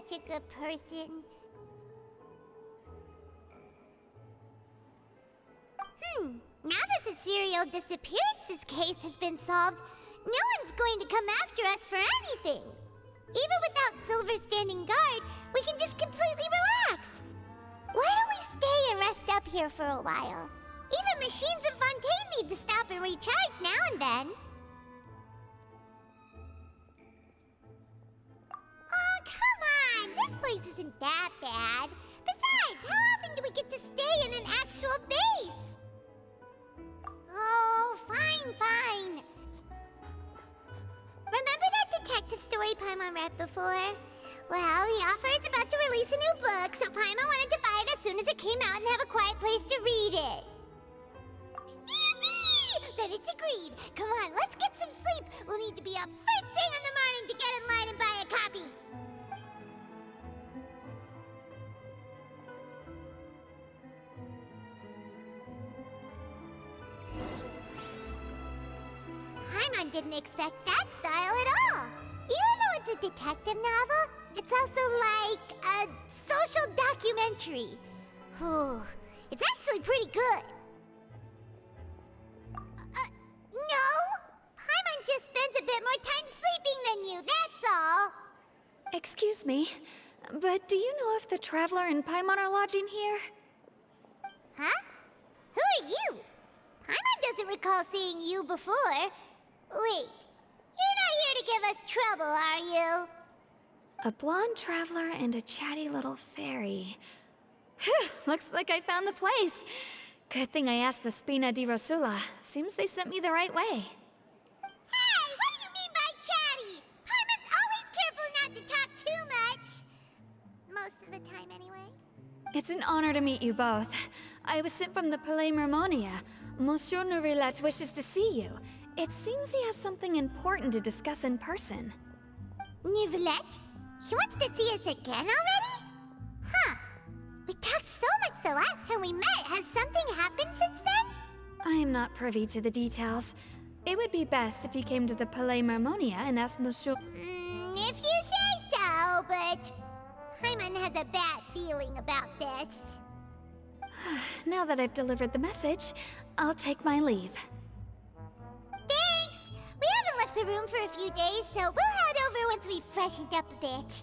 such a good person. Now that the serial disappearances case has been solved, no one's going to come after us for anything. Even without Silver standing guard, we can just completely relax. Why don't we stay and rest up here for a while? Even machines in Fontaine need to stop and recharge now and then. Oh, come on! This place isn't that bad. Besides, how often do we get to stay in an actual base? Oh, fine. Remember that detective story Paimon read before? Well, the author is about to release a new book, so Paimon wanted to buy it as soon as it came out and have a quiet place to read it. Yippee! Then it's agreed. Come on, let's get some sleep. We'll need to be up first thing in the morning to get in line and buy a copy. Paimon didn't expect that style at all. Even though it's a detective novel, it's also like a social documentary. It's actually pretty good. No! Paimon just spends a bit more time sleeping than you, that's all. Excuse me, but do you know if the Traveler and Paimon are lodging here? Huh? Who are you? Paimon doesn't recall seeing you before. Wait, you're not here to give us trouble, are you? A blonde traveler and a chatty little fairy. Whew, looks like I found the place. Good thing I asked the Spina di Rosula. Seems they sent me the right way. Hey, what do you mean by chatty? Paimon's always careful not to talk too much. Most of the time, anyway. It's an honor to meet you both. I was sent from the Palais Mermonia. Monsieur Neuvillette wishes to see you. It seems he has something important to discuss in person. Neuvillette? He wants to see us again already? Huh. We talked so much the last time we met. Has something happened since then? I am not privy to the details. It would be best if you came to the Palais Mermonia and asked Monsieur... If you say so, but... Paimon has a bad feeling about this. Now that I've delivered the message, I'll take my leave. Thanks! We haven't left the room for a few days, so we'll head over once we've freshened up a bit.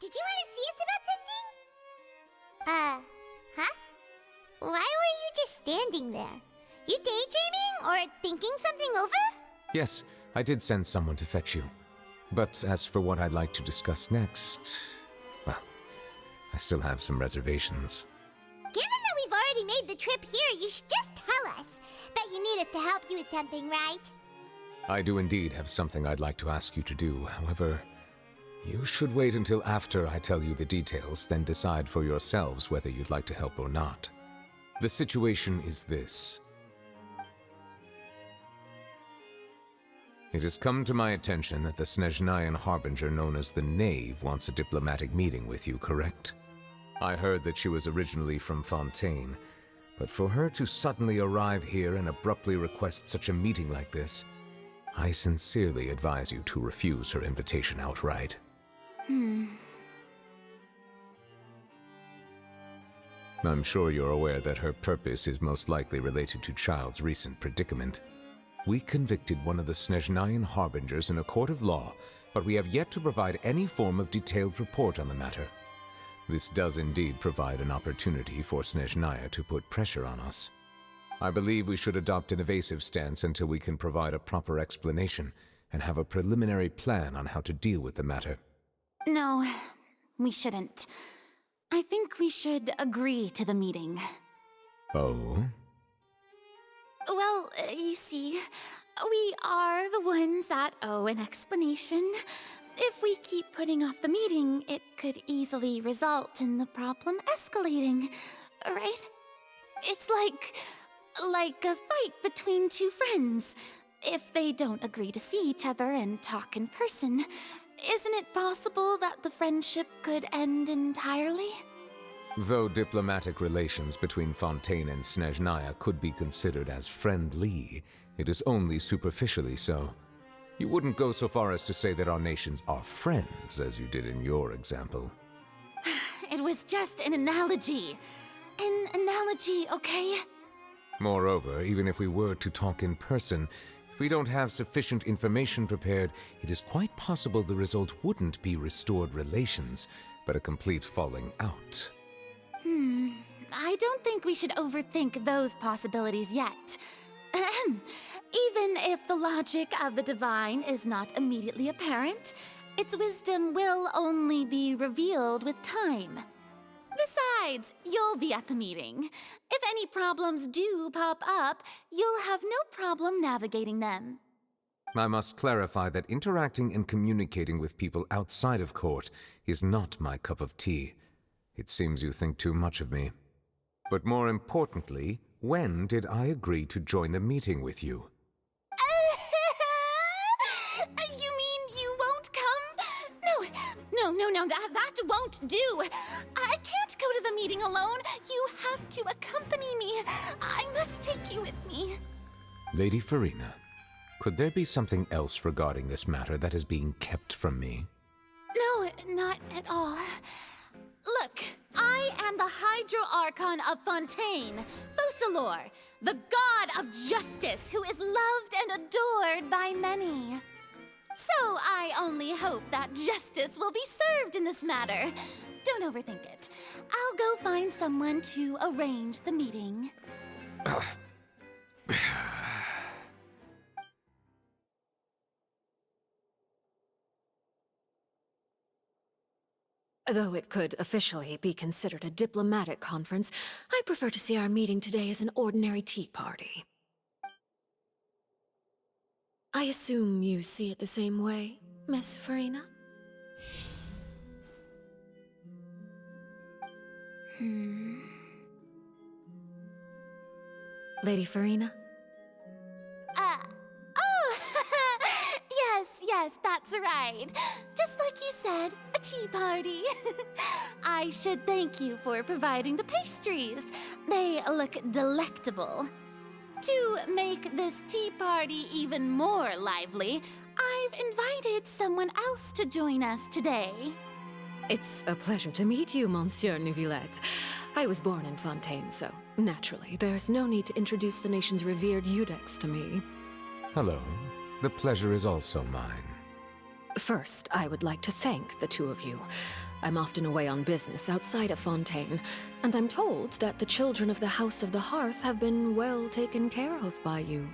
Did you want to see us about something? Huh? Why were you just standing there? You daydreaming or thinking something over? Yes, I did send someone to fetch you. But as for what I'd like to discuss next, well, I still have some reservations. Given that we've already made the trip here, you should just tell us. Bet you need us to help you with something, right? I do indeed have something I'd like to ask you to do. However, you should wait until after I tell you the details, then decide for yourselves whether you'd like to help or not. The situation is this. It has come to my attention that the Snezhnayan Harbinger known as the Knave wants a diplomatic meeting with you, correct? I heard that she was originally from Fontaine, but for her to suddenly arrive here and abruptly request such a meeting like this, I sincerely advise you to refuse her invitation outright. I'm sure you're aware that her purpose is most likely related to Child's recent predicament. We convicted one of the Snezhnayan Harbingers in a court of law, but we have yet to provide any form of detailed report on the matter. This does indeed provide an opportunity for Snezhnaya to put pressure on us. I believe we should adopt an evasive stance until we can provide a proper explanation, and have a preliminary plan on how to deal with the matter. No, we shouldn't. I think we should agree to the meeting. Oh? Well, you see, we are the ones that owe an explanation. If we keep putting off the meeting, it could easily result in the problem escalating, right? It's like a fight between two friends. If they don't agree to see each other and talk in person, isn't it possible that the friendship could end entirely? Though diplomatic relations between Fontaine and Snezhnaya could be considered as friendly, it is only superficially so. You wouldn't go so far as to say that our nations are friends, as you did in your example. It was just an analogy. An analogy, okay? Moreover, even if we were to talk in person, if we don't have sufficient information prepared, it is quite possible the result wouldn't be restored relations, but a complete falling out. I don't think we should overthink those possibilities yet. Ahem. Even if the logic of the divine is not immediately apparent, its wisdom will only be revealed with time. Besides, you'll be at the meeting. If any problems do pop up, you'll have no problem navigating them. I must clarify that interacting and communicating with people outside of court is not my cup of tea. It seems you think too much of me. But more importantly, when did I agree to join the meeting with you? You mean you won't come? No, that won't do. I can't go to the meeting alone. You have to accompany me. I must take you with me. Lady Farina, could there be something else regarding this matter that is being kept from me? No, not at all. Look, I am the Hydro-Archon of Fontaine, Focalor, the god of justice who is loved and adored by many. So I only hope that justice will be served in this matter. Don't overthink it. I'll go find someone to arrange the meeting. Though it could officially be considered a diplomatic conference, I prefer to see our meeting today as an ordinary tea party. I assume you see it the same way, Miss Farina? Lady Farina? Oh, yes, that's right. Just like you said, a tea party. I should thank you for providing the pastries. They look delectable. To make this tea party even more lively, I've invited someone else to join us today. It's a pleasure to meet you, Monsieur Neuvillette. I was born in Fontaine, so naturally, there's no need to introduce the nation's revered Iudex to me. Hello. The pleasure is also mine. First, I would like to thank the two of you. I'm often away on business outside of Fontaine, and I'm told that the children of the House of the Hearth have been well taken care of by you.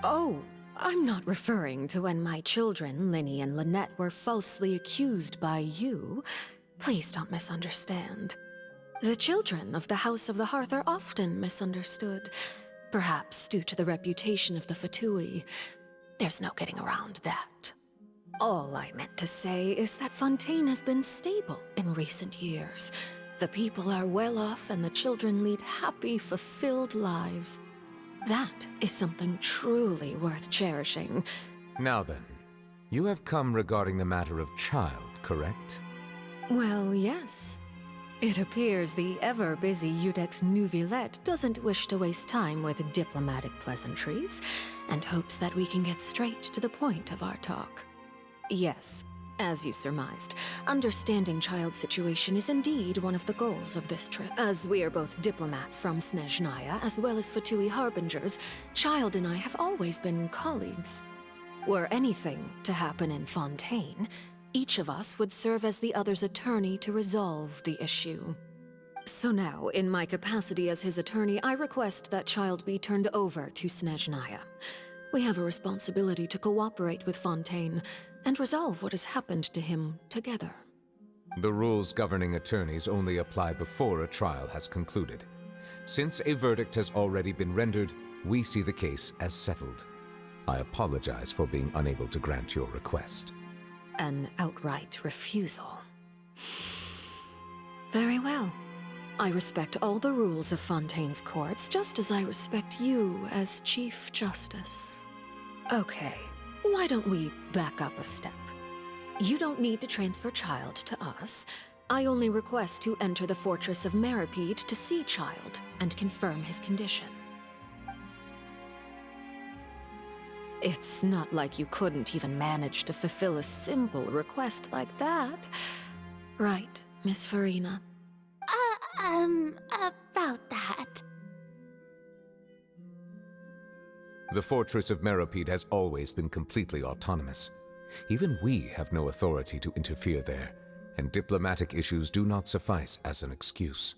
Oh, I'm not referring to when my children, Linny and Lynette, were falsely accused by you. Please don't misunderstand. The children of the House of the Hearth are often misunderstood, perhaps due to the reputation of the Fatui. There's no getting around that. All I meant to say is that Fontaine has been stable in recent years. The people are well off and the children lead happy, fulfilled lives. That is something truly worth cherishing. Now then, you have come regarding the matter of child, correct? Well, yes. It appears the ever-busy Iudex Neuvillette doesn't wish to waste time with diplomatic pleasantries, and hopes that we can get straight to the point of our talk. Yes, as you surmised, understanding child's situation is indeed one of the goals of this trip. As we are both diplomats from Snezhnaya, as well as Fatui harbingers, Child and I have always been colleagues. Were anything to happen in Fontaine, each of us would serve as the other's attorney to resolve the issue. So now, in my capacity as his attorney, I request that child be turned over to Snezhnaya. We have a responsibility to cooperate with Fontaine and resolve what has happened to him together. The rules governing attorneys only apply before a trial has concluded. Since a verdict has already been rendered, we see the case as settled. I apologize for being unable to grant your request. An outright refusal. Very well. I respect all the rules of Fontaine's courts, just as I respect you as Chief Justice. Okay, why don't we back up a step? You don't need to transfer Child to us. I only request to enter the Fortress of Meripede to see Child and confirm his condition. It's not like you couldn't even manage to fulfill a simple request like that. Right, Miss Farina? About that. The Fortress of Meripede has always been completely autonomous. Even we have no authority to interfere there, and diplomatic issues do not suffice as an excuse.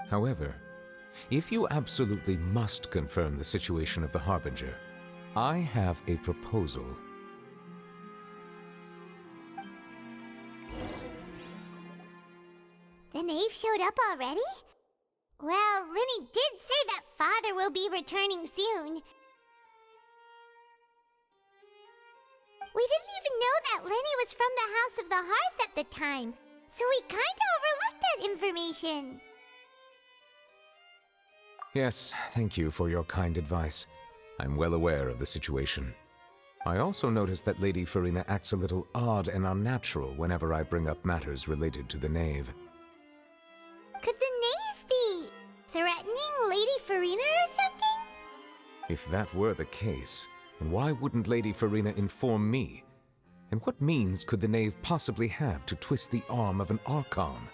However, if you absolutely must confirm the situation of the Harbinger, I have a proposal. The knave showed up already? Well, Lenny did say that Father will be returning soon. We didn't even know that Lenny was from the House of the Hearth at the time, so we kinda overlooked that information. Yes, thank you for your kind advice. I'm well aware of the situation. I also noticed that Lady Farina acts a little odd and unnatural whenever I bring up matters related to the knave. Could the knave be threatening Lady Farina or something? If that were the case, then why wouldn't Lady Farina inform me? And what means could the knave possibly have to twist the arm of an Archon?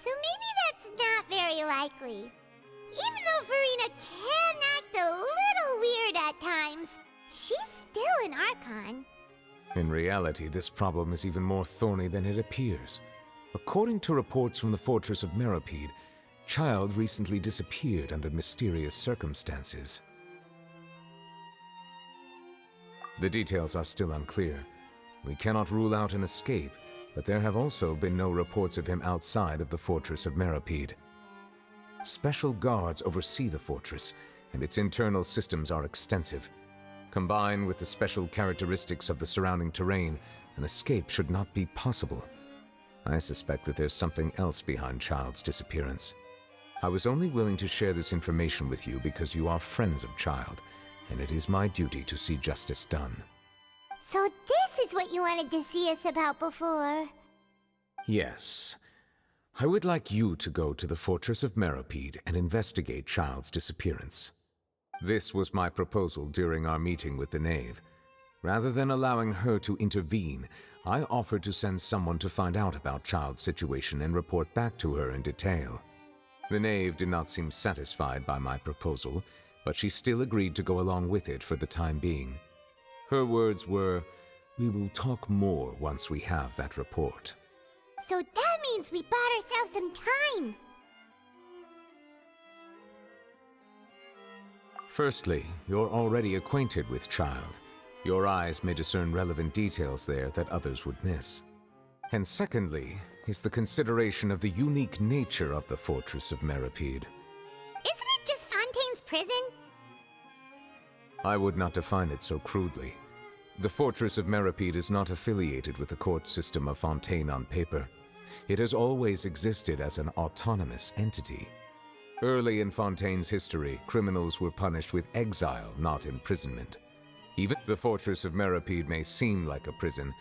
So maybe that's not very likely. Even though Farina can act a little weird at times, she's still an Archon. In reality, this problem is even more thorny than it appears. According to reports from the Fortress of Meripede, Child recently disappeared under mysterious circumstances. The details are still unclear. We cannot rule out an escape, but there have also been no reports of him outside of the Fortress of Meripede. Special guards oversee the fortress, and its internal systems are extensive. Combined with the special characteristics of the surrounding terrain, an escape should not be possible. I suspect that there's something else behind Child's disappearance. I was only willing to share this information with you because you are friends of Child, and it is my duty to see justice done. So this is what you wanted to see us about before. Yes. I would like you to go to the Fortress of Meripede and investigate Child's disappearance. This was my proposal during our meeting with the knave. Rather than allowing her to intervene, I offered to send someone to find out about Child's situation and report back to her in detail. The knave did not seem satisfied by my proposal, but she still agreed to go along with it for the time being. Her words were, "We will talk more once we have that report." So that means we bought ourselves some time. Firstly, you're already acquainted with Child. Your eyes may discern relevant details there that others would miss. And secondly, is the consideration of the unique nature of the Fortress of Meripede. Isn't it just Fontaine's prison? I would not define it so crudely. The Fortress of Meripede is not affiliated with the court system of Fontaine on paper. It has always existed as an autonomous entity. Early in Fontaine's history, criminals were punished with exile, not imprisonment. Even the Fortress of Meripede may seem like a prison,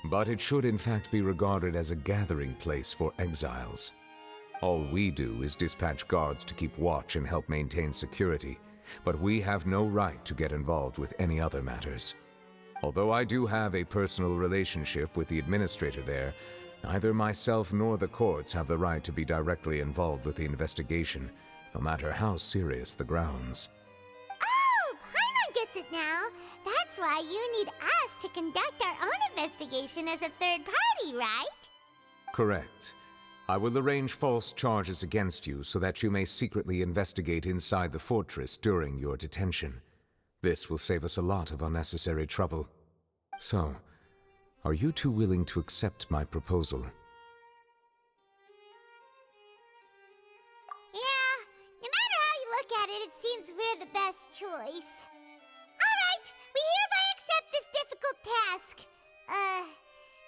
but it should in fact be regarded as a gathering place for exiles. All we do is dispatch guards to keep watch and help maintain security, but we have no right to get involved with any other matters. Although I do have a personal relationship with the administrator there, neither myself nor the courts have the right to be directly involved with the investigation, no matter how serious the grounds. Oh, Paimon gets it now. That's why you need us to conduct our own investigation as a third party, right? Correct. I will arrange false charges against you so that you may secretly investigate inside the fortress during your detention. This will save us a lot of unnecessary trouble. So, are you two willing to accept my proposal? Yeah, no matter how you look at it, it seems we're the best choice. Alright, we hereby accept this difficult task.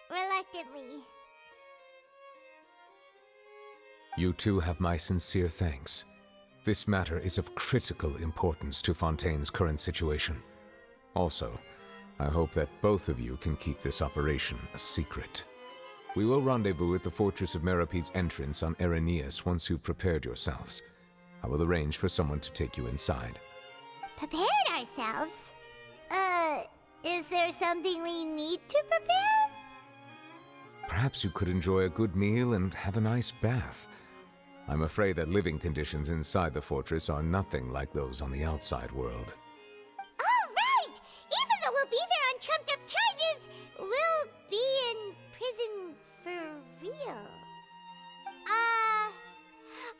Reluctantly. You two have my sincere thanks. This matter is of critical importance to Fontaine's current situation. Also, I hope that both of you can keep this operation a secret. We will rendezvous at the Fortress of Meropede's entrance on Erinius once you've prepared yourselves. I will arrange for someone to take you inside. Prepared ourselves? Is there something we need to prepare? Perhaps you could enjoy a good meal and have a nice bath. I'm afraid that living conditions inside the fortress are nothing like those on the outside world. Oh, right! Even though we'll be there on trumped-up charges, we'll be in prison for real.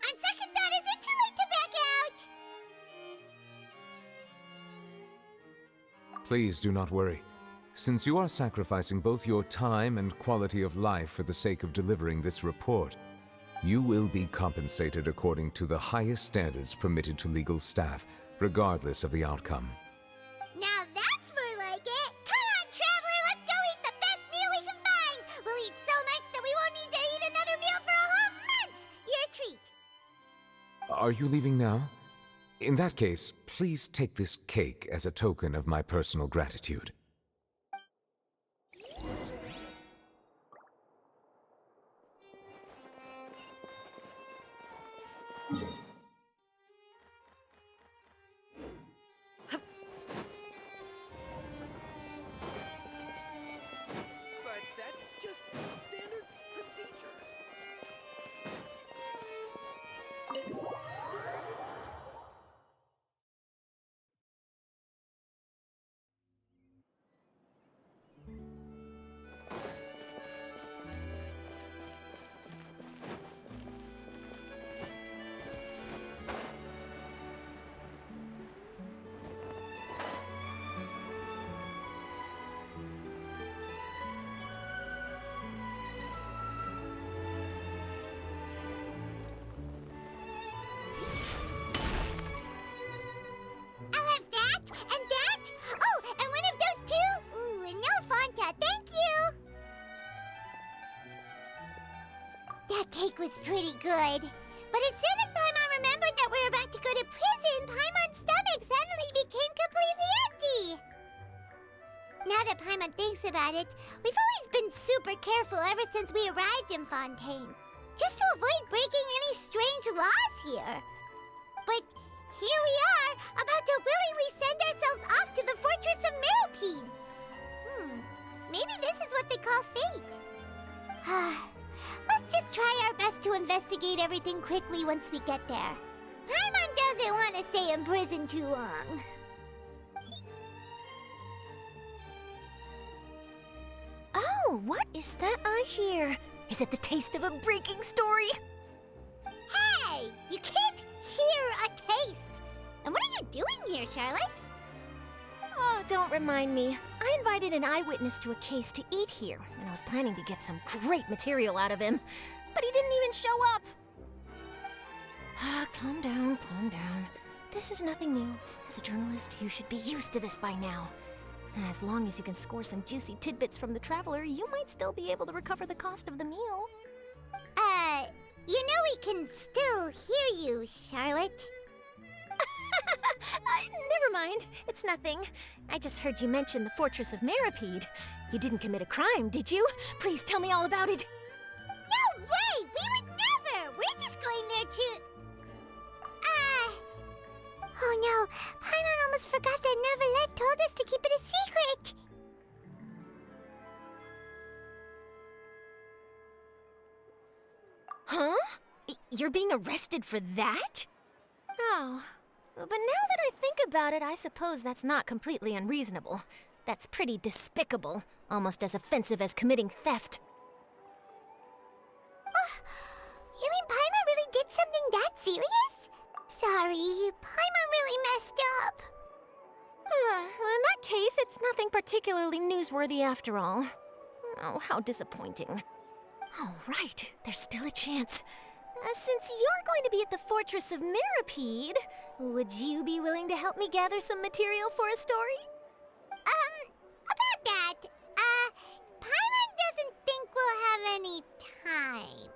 On second thought, is it too late to back out? Please do not worry. Since you are sacrificing both your time and quality of life for the sake of delivering this report, you will be compensated according to the highest standards permitted to legal staff, regardless of the outcome. Now that's more like it! Come on, Traveler, let's go eat the best meal we can find! We'll eat so much that we won't need to eat another meal for a whole month! You're a treat! Are you leaving now? In that case, please take this cake as a token of my personal gratitude. But that's just standard procedure. I'll have that, and that! Oh, and one of those two! Ooh, and no Fanta, thank you! That cake was pretty good. But as soon as Paimon remembered that we were about to go to prison, Paimon's stomach suddenly became completely empty! Now that Paimon thinks about it, we've always been super careful ever since we arrived in Fontaine. Just to avoid breaking any strange laws here. But here we are, about to willingly send ourselves off to the Fortress of Meropede. Maybe this is what they call fate. Let's just try our best to investigate everything quickly once we get there. Paimon doesn't want to stay in prison too long. Oh, what is that I hear? Is it the taste of a breaking story? Hey! You can't hear a taste! And what are you doing here, Charlotte? Oh, don't remind me. I invited an eyewitness to a case to eat here, and I was planning to get some great material out of him. But he didn't even show up. Calm down, calm down. This is nothing new. As a journalist, you should be used to this by now. And as long as you can score some juicy tidbits from the Traveler, you might still be able to recover the cost of the meal. You know we can still hear you, Charlotte. Never mind. It's nothing. I just heard you mention the Fortress of Meropede. You didn't commit a crime, did you? Please tell me all about it. No way! We would never! We're just going there to... Oh no, Paimon almost forgot that Neuvillette told us to keep it a secret! Huh? You're being arrested for that? Oh, but now that I think about it, I suppose that's not completely unreasonable. That's pretty despicable, almost as offensive as committing theft. You mean Paimon really did something that serious? Sorry, Paimon really messed up. Well, in that case, it's nothing particularly newsworthy after all. Oh, how disappointing. Oh, right. There's still a chance. Since you're going to be at the Fortress of Mirapede, would you be willing to help me gather some material for a story? About that, Paimon doesn't think we'll have any time.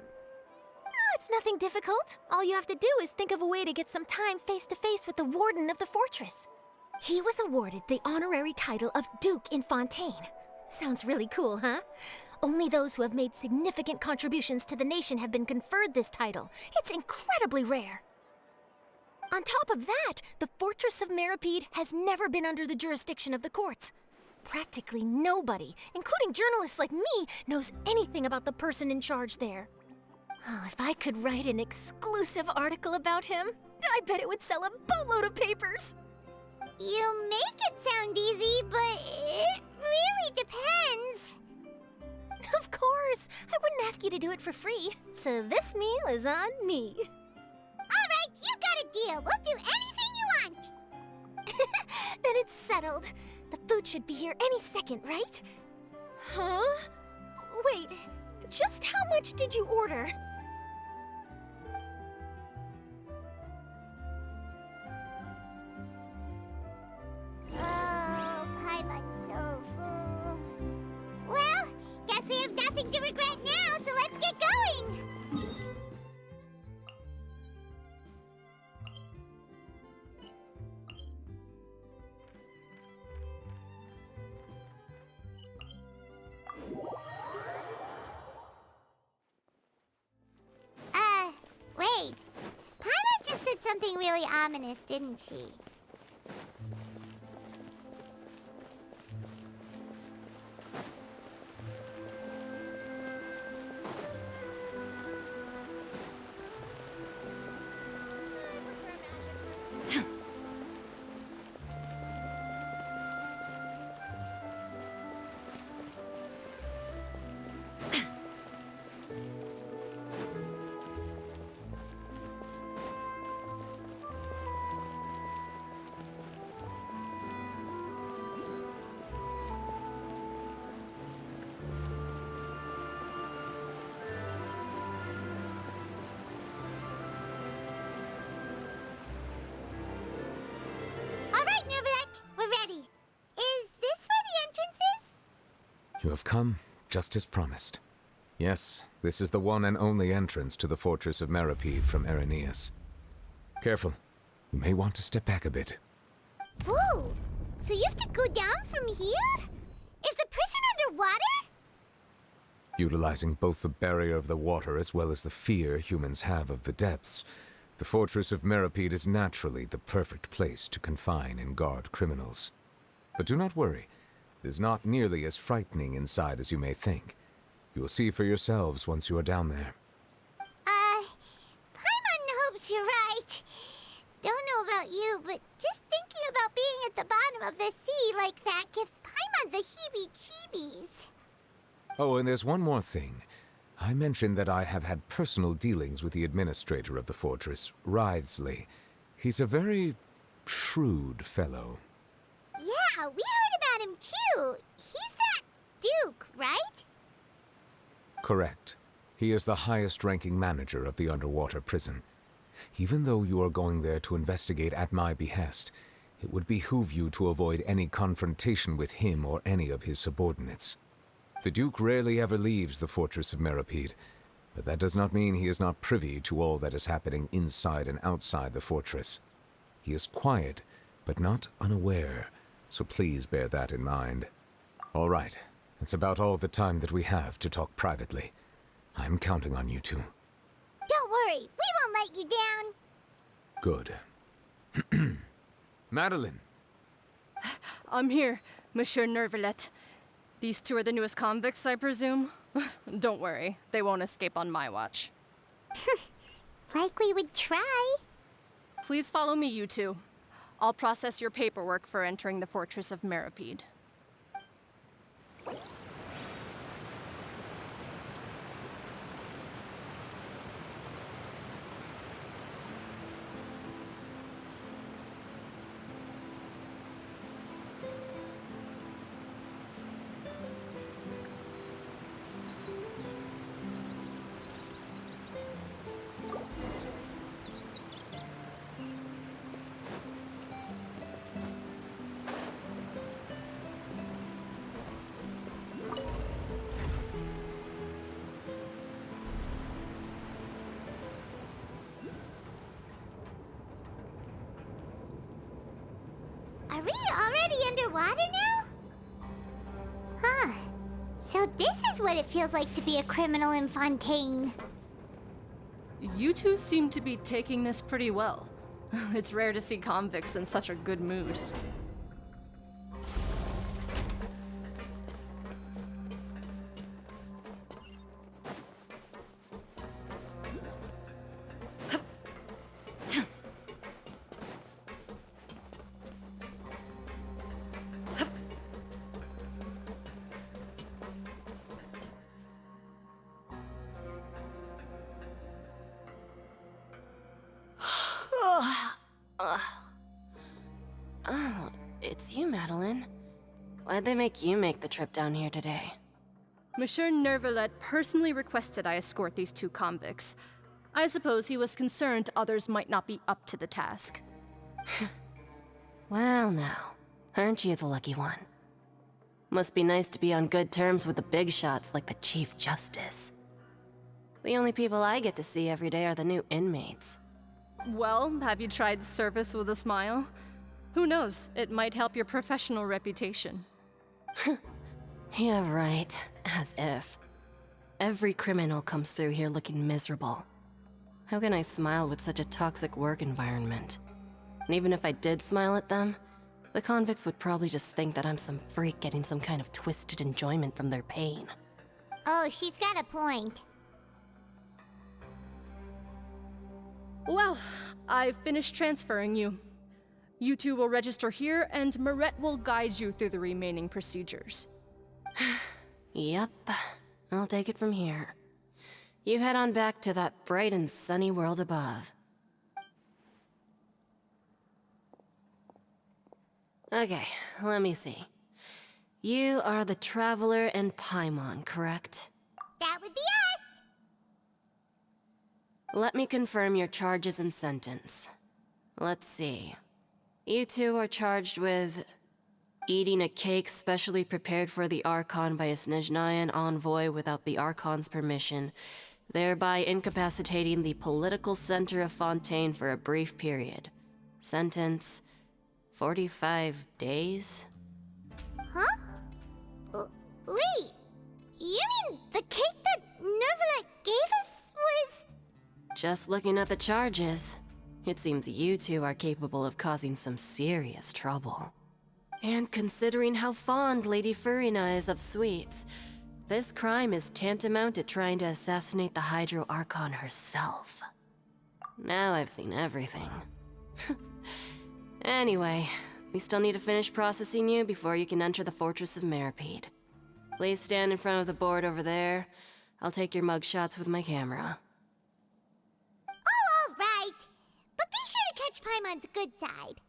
Oh, it's nothing difficult. All you have to do is think of a way to get some time face-to-face with the Warden of the Fortress. He was awarded the honorary title of Duke in Fontaine. Sounds really cool, huh? Only those who have made significant contributions to the nation have been conferred this title. It's incredibly rare. On top of that, the Fortress of Mirapede has never been under the jurisdiction of the courts. Practically nobody, including journalists like me, knows anything about the person in charge there. Oh, if I could write an exclusive article about him, I bet it would sell a boatload of papers. You make it sound easy, but it really depends. Of course, I wouldn't ask you to do it for free, so this meal is on me. All right, you got a deal. We'll do anything you want. Then it's settled. The food should be here any second, right? Huh? Wait, just how much did you order? Oh, Paimon's so full. Well, guess we have nothing to regret now, so let's get going. Wait. Paimon just said something really ominous, didn't she? All right, Neuvillette, we're ready. Is this where the entrance is? You have come just as promised. Yes, this is the one and only entrance to the Fortress of Mirapede from Araneus. Careful. You may want to step back a bit. Whoa! So you have to go down from here? Is the prison underwater? Utilizing both the barrier of the water as well as the fear humans have of the depths, the Fortress of Mirapede is naturally the perfect place to confine and guard criminals. But do not worry. It is not nearly as frightening inside as you may think. You will see for yourselves once you are down there. Paimon hopes you're right. Don't know about you, but just thinking about being at the bottom of the sea like that gives Paimon the heebie-jeebies. Oh, and there's one more thing. I mentioned that I have had personal dealings with the administrator of the fortress, Wriothesley. He's a very shrewd fellow. Yeah, we heard about him too. He's that Duke, right? Correct. He is the highest-ranking manager of the underwater prison. Even though you are going there to investigate at my behest, it would behoove you to avoid any confrontation with him or any of his subordinates. The Duke rarely ever leaves the Fortress of Mirapede, but that does not mean he is not privy to all that is happening inside and outside the fortress. He is quiet, but not unaware, so please bear that in mind. All right, that's about all the time that we have to talk privately. I'm counting on you two. Don't worry, we won't let you down. Good. Madeline! I'm here, Monsieur Neuvillette. These two are the newest convicts, I presume? Don't worry, they won't escape on my watch. Like we would try. Please follow me, you two. I'll process your paperwork for entering the Fortress of Mirapede. we already underwater now? Huh. So this is what it feels like to be a criminal in Fontaine. You two seem to be taking this pretty well. It's rare to see convicts in such a good mood. Oh, it's you, Madeline. Why'd they make you make the trip down here today? Monsieur Neuvillette personally requested I escort these two convicts. I suppose he was concerned others might not be up to the task. Well now, aren't you the lucky one? Must be nice to be on good terms with the big shots like the Chief Justice. The only people I get to see every day are the new inmates. Well, have you tried service with a smile? Who knows, it might help your professional reputation. Yeah, right. As if. Every criminal comes through here looking miserable. How can I smile with such a toxic work environment? And even if I did smile at them, the convicts would probably just think that I'm some freak getting some kind of twisted enjoyment from their pain. Oh, she's got a point. Well, I've finished transferring you. You two will register here, and Mirette will guide you through the remaining procedures. Yep, I'll take it from here. You head on back to that bright and sunny world above. Okay, let me see. You are the Traveler and Paimon, correct? That would be us! Let me confirm your charges and sentence. Let's see. You two are charged with eating a cake specially prepared for the Archon by a Snezhnayan envoy without the Archon's permission, thereby incapacitating the political center of Fontaine for a brief period. Sentence: 45 days? Huh? Wait, you mean the cake that Neuvillette gave us was... Just looking at the charges, it seems you two are capable of causing some serious trouble. And considering how fond Lady Furina is of sweets, this crime is tantamount to trying to assassinate the Hydro Archon herself. Now I've seen everything. Anyway, we still need to finish processing you before you can enter the Fortress of Meripede. Please stand in front of the board over there. I'll take your mugshots with my camera. Oh, all right. But be sure to catch Paimon's good side.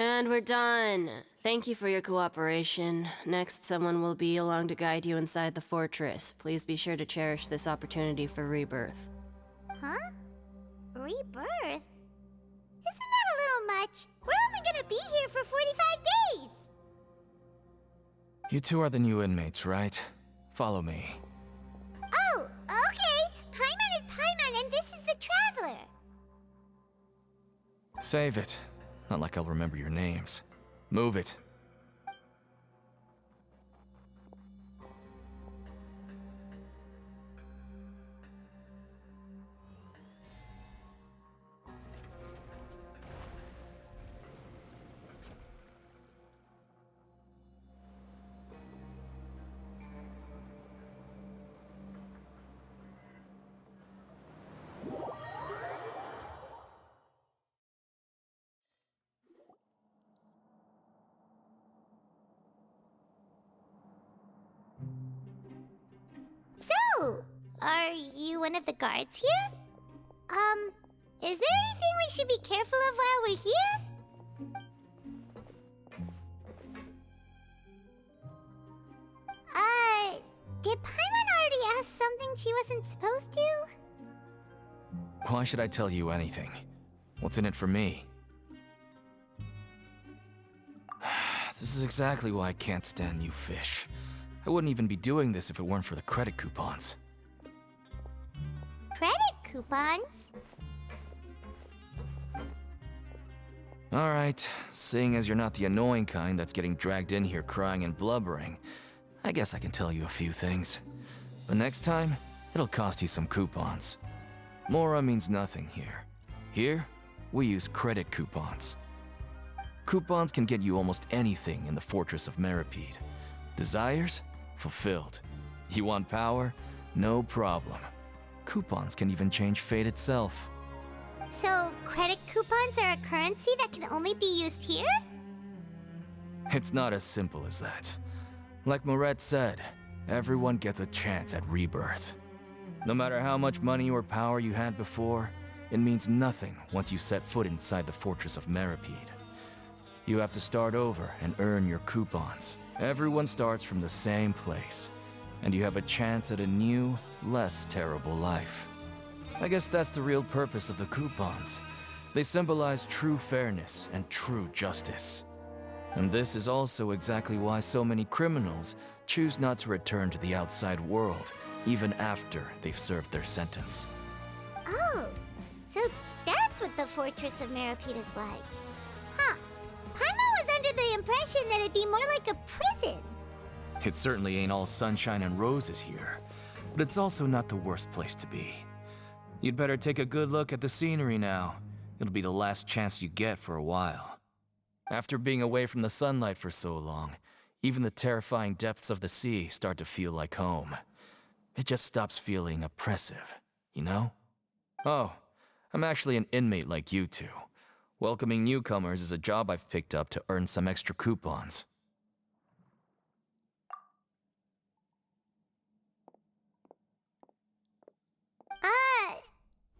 And we're done. Thank you for your cooperation. Next, someone will be along to guide you inside the fortress. Please be sure to cherish this opportunity for rebirth. Huh? Rebirth? Isn't that a little much? We're only gonna be here for 45 days! You two are the new inmates, right? Follow me. Oh, okay! Paimon is Paimon and this is the Traveler! Save it. Not like I'll remember your names. Move it. Oh, are you one of the guards here? Is there anything we should be careful of while we're here? Did Paimon already ask something she wasn't supposed to? Why should I tell you anything? What's in it for me? This is exactly why I can't stand you fish. I wouldn't even be doing this if it weren't for the credit coupons. Credit coupons? Alright, seeing as you're not the annoying kind that's getting dragged in here crying and blubbering, I guess I can tell you a few things. But next time, it'll cost you some coupons. Mora means nothing here. Here, we use credit coupons. Coupons can get you almost anything in the Fortress of Meripede. Desires? Fulfilled. You want power? No problem. Coupons can even change fate itself. So, credit coupons are a currency that can only be used here? It's not as simple as that. Like Moret said, everyone gets a chance at rebirth. No matter how much money or power you had before, it means nothing once you set foot inside the Fortress of Meripede. You have to start over and earn your coupons. Everyone starts from the same place, and you have a chance at a new, less terrible life. I guess that's the real purpose of the coupons. They symbolize true fairness and true justice. And this is also exactly why so many criminals choose not to return to the outside world, even after they've served their sentence. Oh, so that's what the Fortress of Meripede is like. Huh. Paimon was under the impression that it'd be more like a prison. It certainly ain't all sunshine and roses here, but it's also not the worst place to be. You'd better take a good look at the scenery now. It'll be the last chance you get for a while. After being away from the sunlight for so long, even the terrifying depths of the sea start to feel like home. It just stops feeling oppressive, you know? Oh, I'm actually an inmate like you two. Welcoming newcomers is a job I've picked up to earn some extra coupons.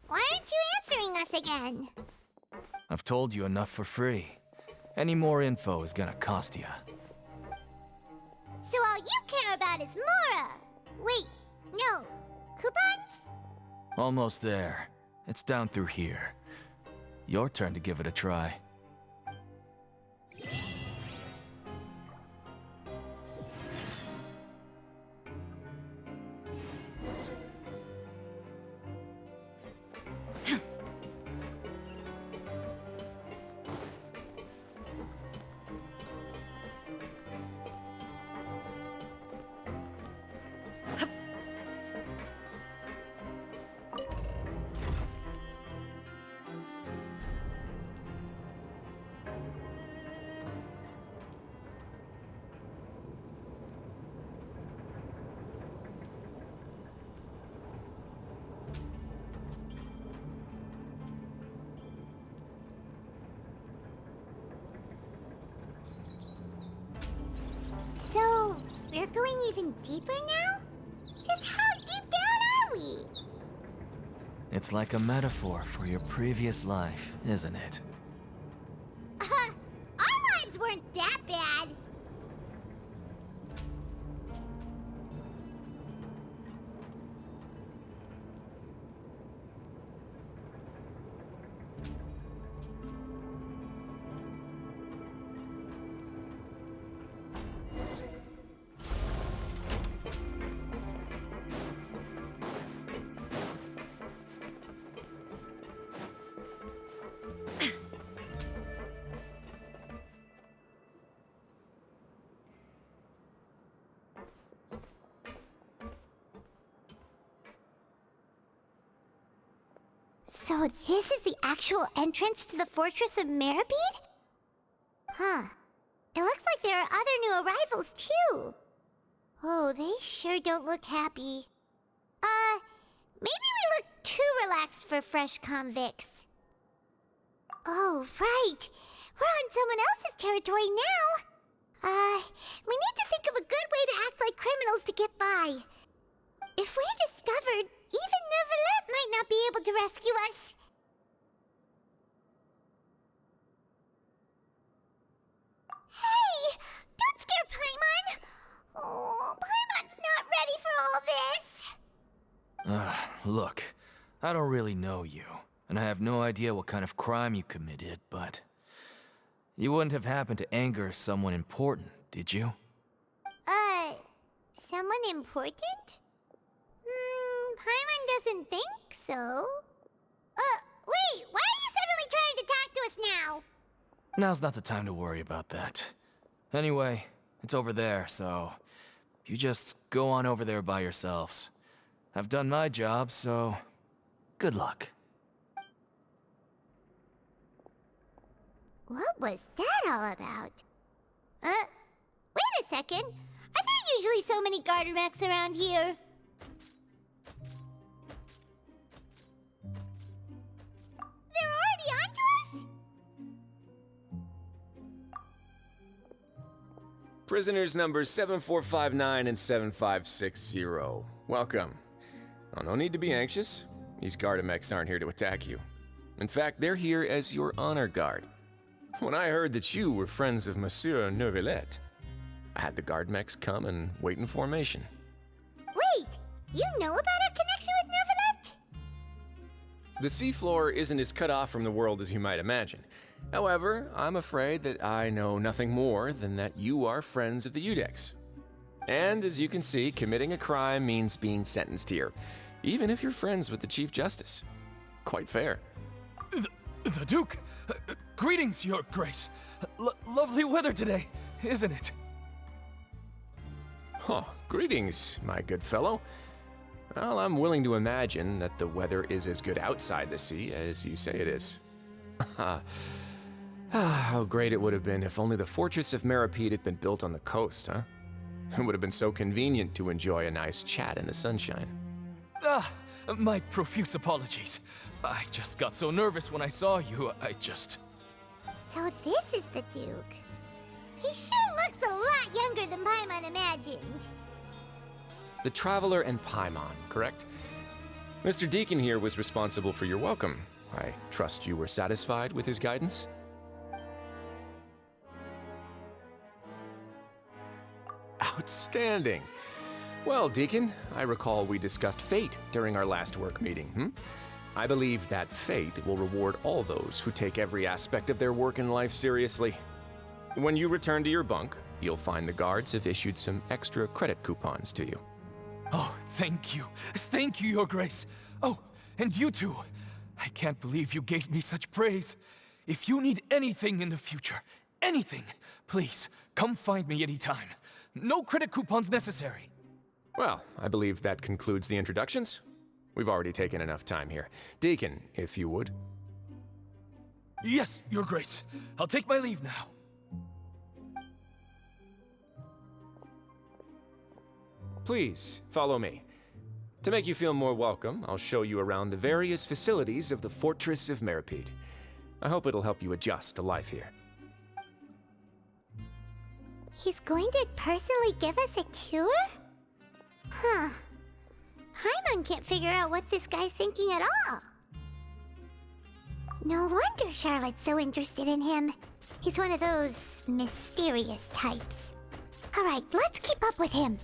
Why aren't you answering us again? I've told you enough for free. Any more info is gonna cost you. So all you care about is Mora! Wait, no. Coupons? Almost there. It's down through here. Your turn to give it a try. So, we're going even deeper now? Just how deep down are we? It's like a metaphor for your previous life, isn't it? Our lives weren't that bad. So this is the actual entrance to the Fortress of Meripede? Huh. It looks like there are other new arrivals, too. Oh, they sure don't look happy. Maybe we look too relaxed for fresh convicts. Oh, right. We're on someone else's territory now. We need to think of a good way to act like criminals to get by. If we're discovered, even Neuvillette might not be able to rescue us. Hey! Don't scare Paimon! Oh, Paimon's not ready for all this! Look, I don't really know you, and I have no idea what kind of crime you committed, but you wouldn't have happened to anger someone important, did you? Someone important? Paimon doesn't think so. Wait, why are you suddenly trying to talk to us now? Now's not the time to worry about that. Anyway, it's over there, so you just go on over there by yourselves. I've done my job, so good luck. What was that all about? Wait a second. Are there usually so many garter mechs around here? They're already onto us? Prisoners numbers 7459 and 7560. Welcome. Oh, no need to be anxious. These Gardamex aren't here to attack you. In fact, they're here as your honor guard. When I heard that you were friends of Monsieur Neuvillette, I had the Gardamex come and wait in formation. Wait, you know about our connection with Neuvillette? The seafloor isn't as cut off from the world as you might imagine. However, I'm afraid that I know nothing more than that you are friends of the Udex. And as you can see, committing a crime means being sentenced here, even if you're friends with the Chief Justice. Quite fair. The Duke! Greetings, Your Grace. Lovely weather today, isn't it? Oh, greetings, my good fellow. Well, I'm willing to imagine that the weather is as good outside the sea as you say it is. How great it would have been if only the Fortress of Meripede had been built on the coast, huh? It would have been so convenient to enjoy a nice chat in the sunshine. My profuse apologies. I just got so nervous when I saw you, So this is the Duke. He sure looks a lot younger than Paimon imagined. The Traveler and Paimon, correct? Mr. Deacon here was responsible for your welcome. I trust you were satisfied with his guidance? Outstanding. Well, Deacon, I recall we discussed fate during our last work meeting, I believe that fate will reward all those who take every aspect of their work in life seriously. When you return to your bunk, you'll find the guards have issued some extra credit coupons to you. Oh, thank you. Thank you, Your Grace. Oh, and you too. I can't believe you gave me such praise. If you need anything in the future, anything, please, come find me anytime. No credit coupons necessary. Well, I believe that concludes the introductions. We've already taken enough time here. Deacon, if you would. Yes, Your Grace. I'll take my leave now. Please, follow me. To make you feel more welcome, I'll show you around the various facilities of the Fortress of Meripede. I hope it'll help you adjust to life here. He's going to personally give us a cure? Huh. Paimon can't figure out what this guy's thinking at all. No wonder Charlotte's so interested in him. He's one of those mysterious types. Alright, let's keep up with him.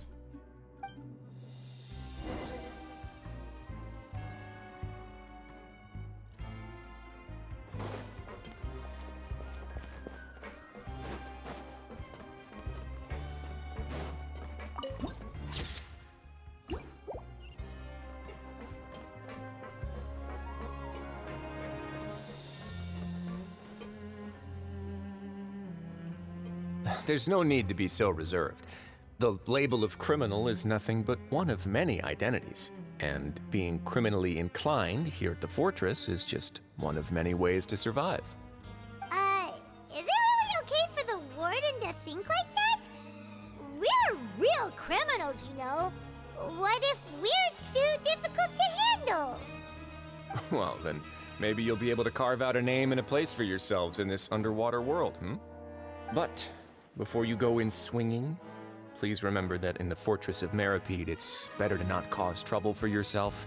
There's no need to be so reserved. The label of criminal is nothing but one of many identities, and being criminally inclined here at the fortress is just one of many ways to survive. Is it really okay for the warden to think like that? We're real criminals, you know. What if we're too difficult to handle? Well, then maybe you'll be able to carve out a name and a place for yourselves in this underwater world, But before you go in swinging, please remember that in the Fortress of Meripede, it's better to not cause trouble for yourself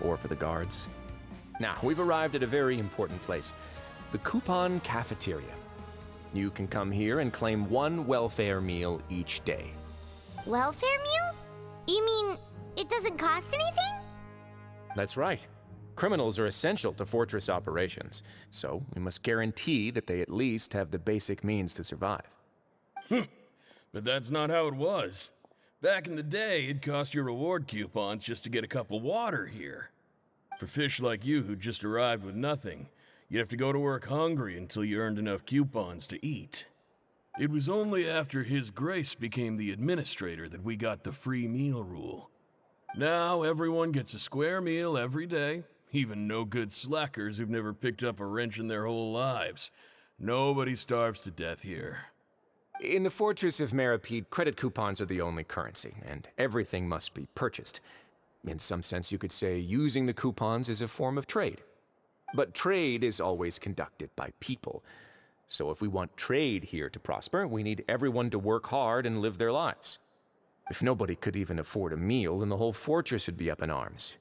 or for the guards. Now, we've arrived at a very important place, the Coupon Cafeteria. You can come here and claim one welfare meal each day. Welfare meal? You mean it doesn't cost anything? That's right. Criminals are essential to Fortress operations, so we must guarantee that they at least have the basic means to survive. But that's not how it was. Back in the day, it cost your reward coupons just to get a cup of water here. For fish like you who just arrived with nothing, you'd have to go to work hungry until you earned enough coupons to eat. It was only after His Grace became the administrator that we got the free meal rule. Now everyone gets a square meal every day, even no-good slackers who've never picked up a wrench in their whole lives. Nobody starves to death here. In the Fortress of Meripede, credit coupons are the only currency, and everything must be purchased. In some sense, you could say using the coupons is a form of trade. But trade is always conducted by people. So if we want trade here to prosper, we need everyone to work hard and live their lives. If nobody could even afford a meal, then the whole fortress would be up in arms.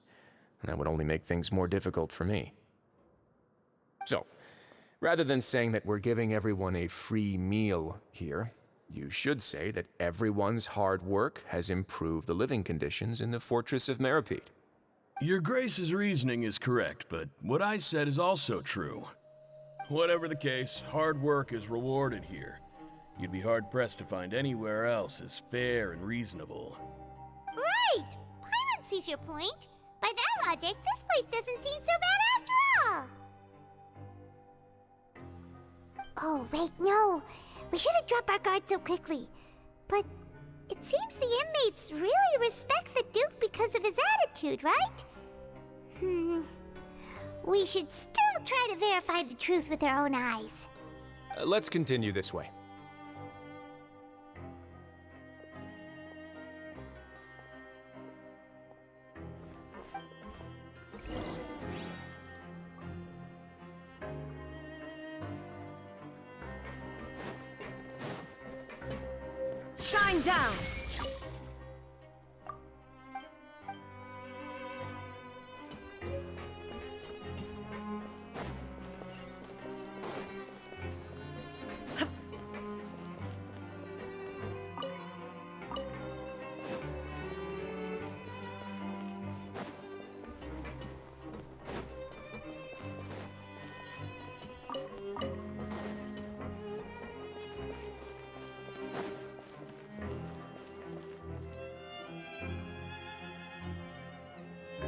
And that would only make things more difficult for me. So, rather than saying that we're giving everyone a free meal here, you should say that everyone's hard work has improved the living conditions in the Fortress of Meripede. Your Grace's reasoning is correct, but what I said is also true. Whatever the case, hard work is rewarded here. You'd be hard-pressed to find anywhere else as fair and reasonable. Right! Paimon sees your point. By that logic, this place doesn't seem so bad after all. Oh, wait, no. We shouldn't drop our guard so quickly. But it seems the inmates really respect the Duke because of his attitude, right? We should still try to verify the truth with our own eyes. Let's continue this way. Shine down!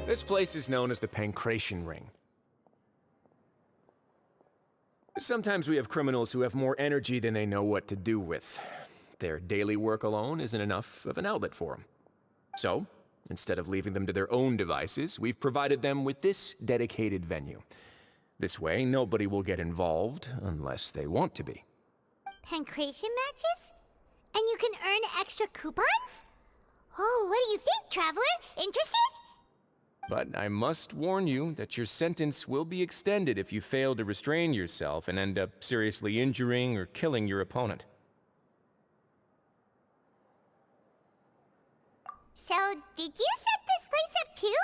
This place is known as the Pancration Ring. Sometimes we have criminals who have more energy than they know what to do with. Their daily work alone isn't enough of an outlet for them. So, instead of leaving them to their own devices, we've provided them with this dedicated venue. This way, nobody will get involved unless they want to be. Pancration matches? And you can earn extra coupons? Oh, what do you think, Traveler? Interested? But I must warn you that your sentence will be extended if you fail to restrain yourself and end up seriously injuring or killing your opponent. So, did you set this place up too?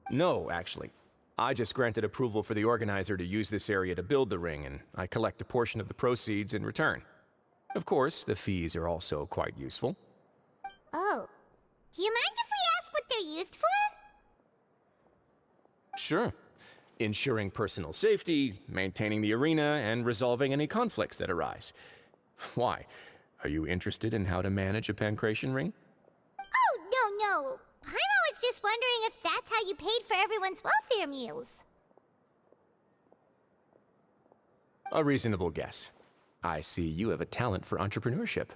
No, actually. I just granted approval for the organizer to use this area to build the ring, and I collect a portion of the proceeds in return. Of course, the fees are also quite useful. Oh. Do you mind if we ask what they're used for? Sure. Ensuring personal safety, maintaining the arena, and resolving any conflicts that arise. Why? Are you interested in how to manage a pancration ring? Oh, no. Paimon was just wondering if that's how you paid for everyone's welfare meals. A reasonable guess. I see you have a talent for entrepreneurship.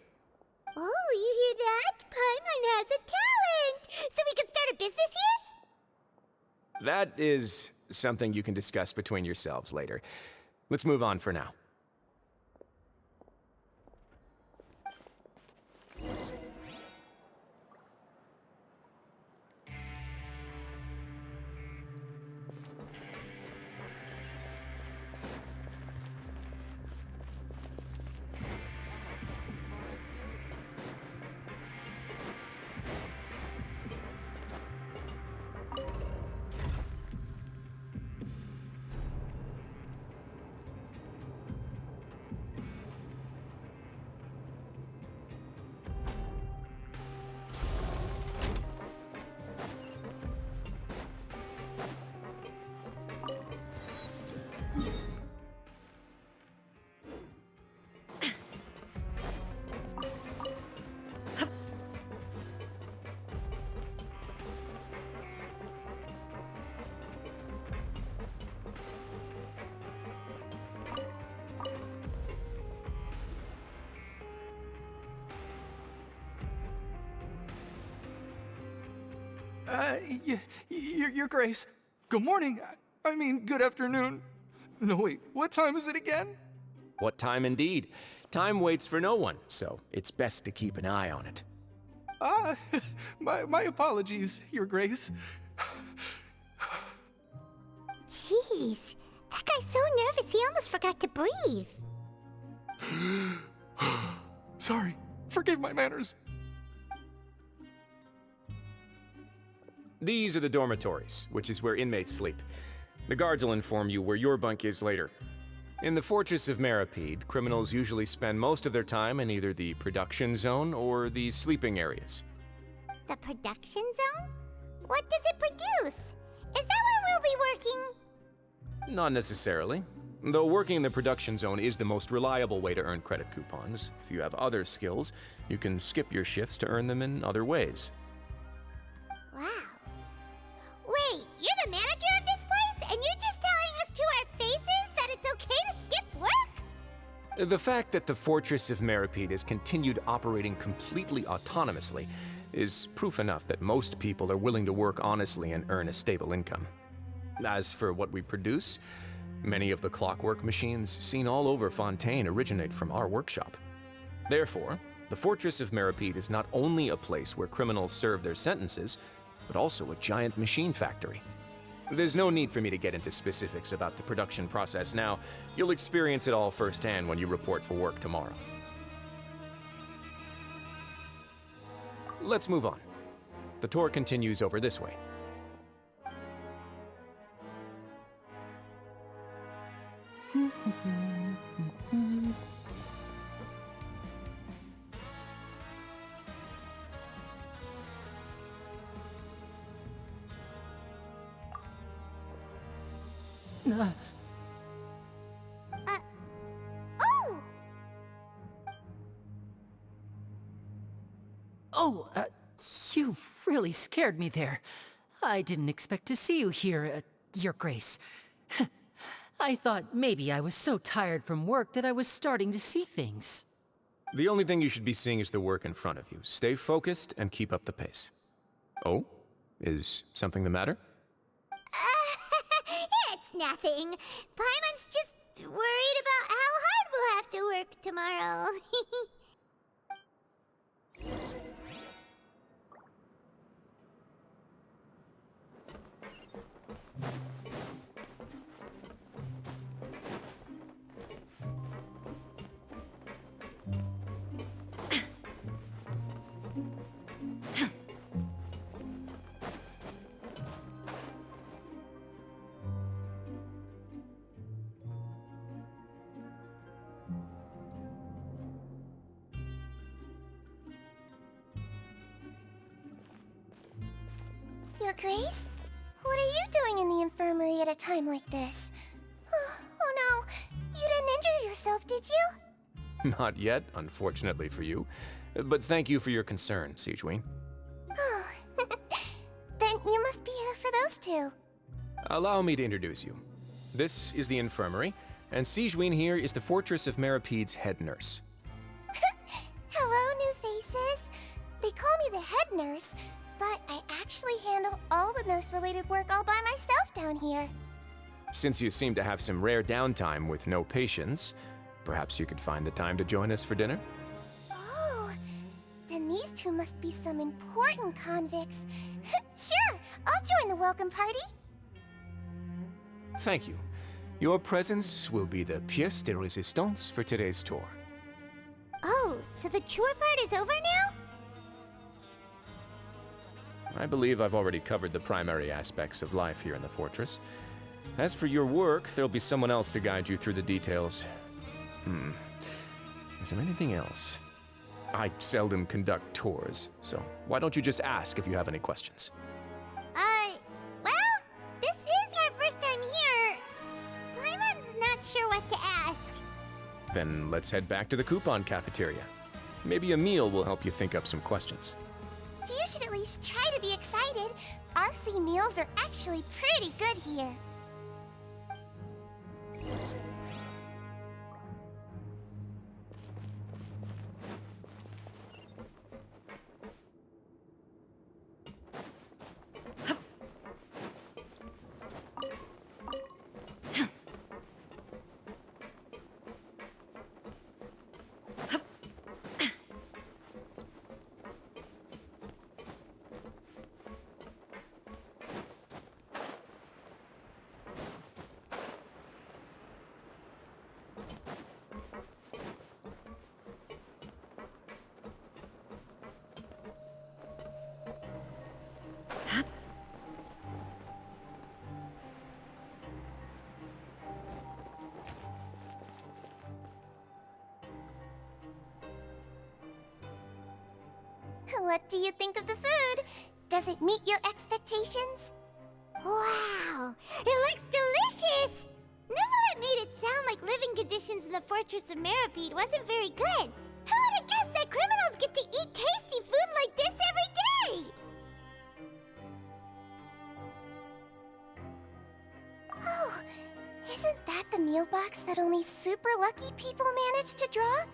Oh, you hear that? Paimon has a talent! So we can start a business here? That is something you can discuss between yourselves later. Let's move on for now. Your Grace. Good morning. I mean, good afternoon. No, wait, what time is it again? What time indeed? Time waits for no one, so it's best to keep an eye on it. My apologies, Your Grace. Jeez, that guy's so nervous he almost forgot to breathe. Sorry, forgive my manners. These are the dormitories, which is where inmates sleep. The guards will inform you where your bunk is later. In the Fortress of Meripede, criminals usually spend most of their time in either the production zone or the sleeping areas. The production zone? What does it produce? Is that where we'll be working? Not necessarily. Though working in the production zone is the most reliable way to earn credit coupons, if you have other skills, you can skip your shifts to earn them in other ways. Wow. Wait, you're the manager of this place, and you're just telling us to our faces that it's okay to skip work? The fact that the Fortress of Meripede has continued operating completely autonomously is proof enough that most people are willing to work honestly and earn a stable income. As for what we produce, many of the clockwork machines seen all over Fontaine originate from our workshop. Therefore, the Fortress of Meripede is not only a place where criminals serve their sentences, but also a giant machine factory. There's no need for me to get into specifics about the production process now. You'll experience it all firsthand when you report for work tomorrow. Let's move on. The tour continues over this way. You really scared me there. I didn't expect to see you here, Your Grace. I thought maybe I was so tired from work that I was starting to see things. The only thing you should be seeing is the work in front of you. Stay focused and keep up the pace. Oh? Is something the matter? It's nothing. Paimon's just worried about how hard we'll have to work tomorrow. Your Grace? What are you doing in the infirmary at a time like this? Oh no, you didn't injure yourself, did you? Not yet, unfortunately for you. But thank you for your concern, Sigewinne. Oh, then you must be here for those two. Allow me to introduce you. This is the infirmary, and Sigewinne here is the Fortress of Meripede's head nurse. Hello, new faces. They call me the head nurse, but I actually handle all the nurse-related work all by myself down here. Since you seem to have some rare downtime with no patients, perhaps you could find the time to join us for dinner? Oh, then these two must be some important convicts. Sure, I'll join the welcome party. Thank you. Your presence will be the pièce de résistance for today's tour. Oh, so the tour part is over now? I believe I've already covered the primary aspects of life here in the fortress. As for your work, there'll be someone else to guide you through the details. Is there anything else? I seldom conduct tours, so why don't you just ask if you have any questions? Well, this is our first time here. Paimon's not sure what to ask. Then let's head back to the coupon cafeteria. Maybe a meal will help you think up some questions. You should at least try to be excited. Our free meals are actually pretty good here. What do you think of the food? Does it meet your expectations? Wow, it looks delicious! Neuvillette made it sound like living conditions in the Fortress of Meropide wasn't very good. Who would have guessed that criminals get to eat tasty food like this every day? Oh, isn't that the meal box that only super lucky people manage to draw?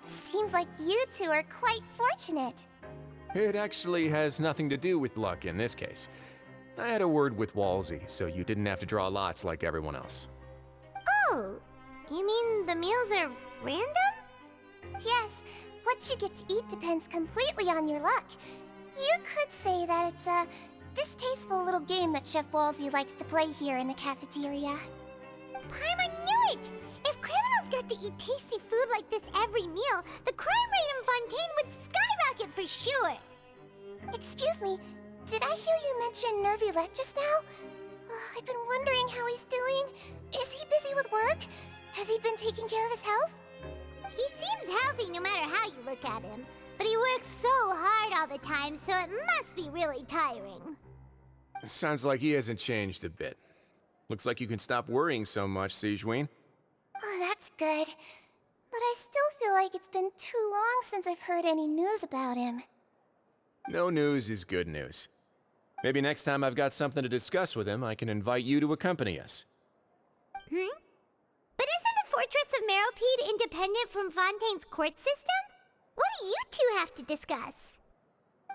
Seems like you two are quite fortunate. It actually has nothing to do with luck in this case. I had a word with Walsey, so you didn't have to draw lots like everyone else. Oh, you mean the meals are random? Yes, what you get to eat depends completely on your luck. You could say that it's a distasteful little game that Chef Walsey likes to play here in the cafeteria. Paimon knew it! If criminals got to eat tasty food like this every meal, the crime rate in Fontaine would skyrocket for sure! Excuse me, did I hear you mention Neuvillette just now? I've been wondering how he's doing. Is he busy with work? Has he been taking care of his health? He seems healthy no matter how you look at him, but he works so hard all the time, so it must be really tiring. Sounds like he hasn't changed a bit. Looks like you can stop worrying so much, Sigewinne. Oh, that's good. But I still feel like it's been too long since I've heard any news about him. No news is good news. Maybe next time I've got something to discuss with him, I can invite you to accompany us. But isn't the Fortress of Meropide independent from Fontaine's court system? What do you two have to discuss?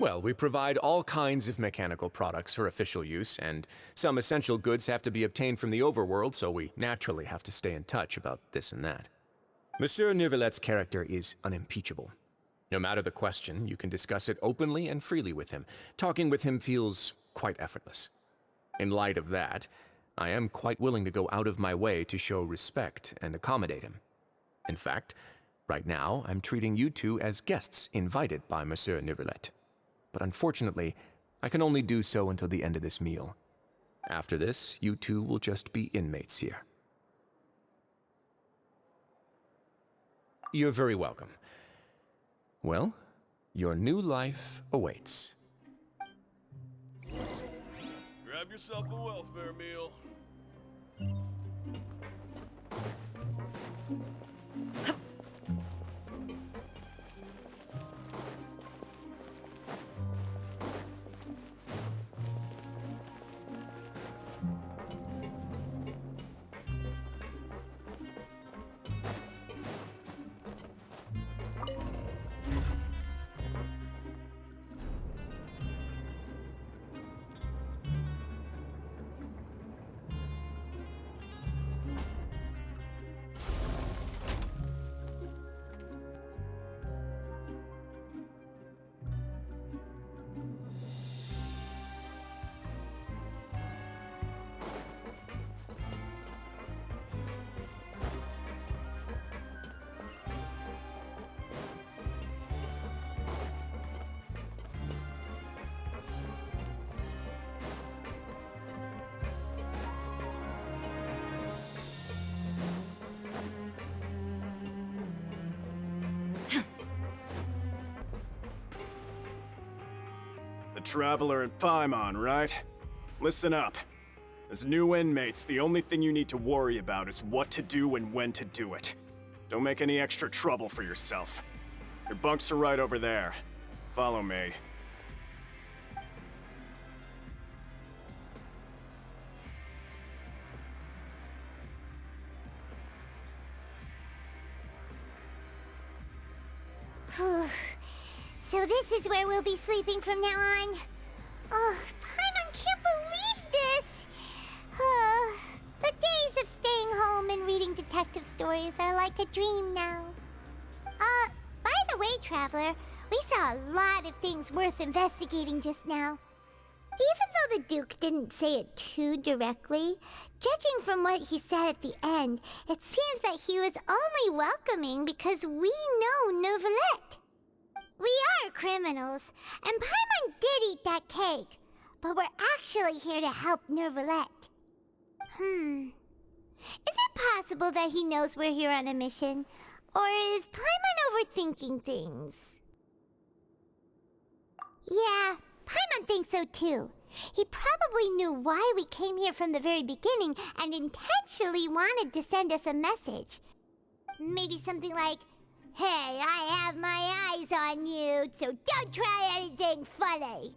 Well, we provide all kinds of mechanical products for official use, and some essential goods have to be obtained from the overworld, so we naturally have to stay in touch about this and that. Monsieur Neuvillette's character is unimpeachable. No matter the question, you can discuss it openly and freely with him. Talking with him feels quite effortless. In light of that, I am quite willing to go out of my way to show respect and accommodate him. In fact, right now, I'm treating you two as guests invited by Monsieur Neuvillette. But unfortunately, I can only do so until the end of this meal. After this, you two will just be inmates here. You're very welcome. Well, your new life awaits. Grab yourself a welfare meal. Traveler and Paimon, right? Listen up. As new inmates, the only thing you need to worry about is what to do and when to do it. Don't make any extra trouble for yourself. Your bunks are right over there. Follow me. So this is where we'll be sleeping from now on. Oh, Paimon can't believe this! The days of staying home and reading detective stories are like a dream now. By the way, Traveler, we saw a lot of things worth investigating just now. Even though the Duke didn't say it too directly, judging from what he said at the end, it seems that he was only welcoming because we know Neuvillette. We are criminals, and Paimon did eat that cake, but we're actually here to help Neuvillette. Is it possible that he knows we're here on a mission? Or is Paimon overthinking things? Yeah, Paimon thinks so too. He probably knew why we came here from the very beginning and intentionally wanted to send us a message. Maybe something like, "Hey, I have my eyes on you, so don't try anything funny."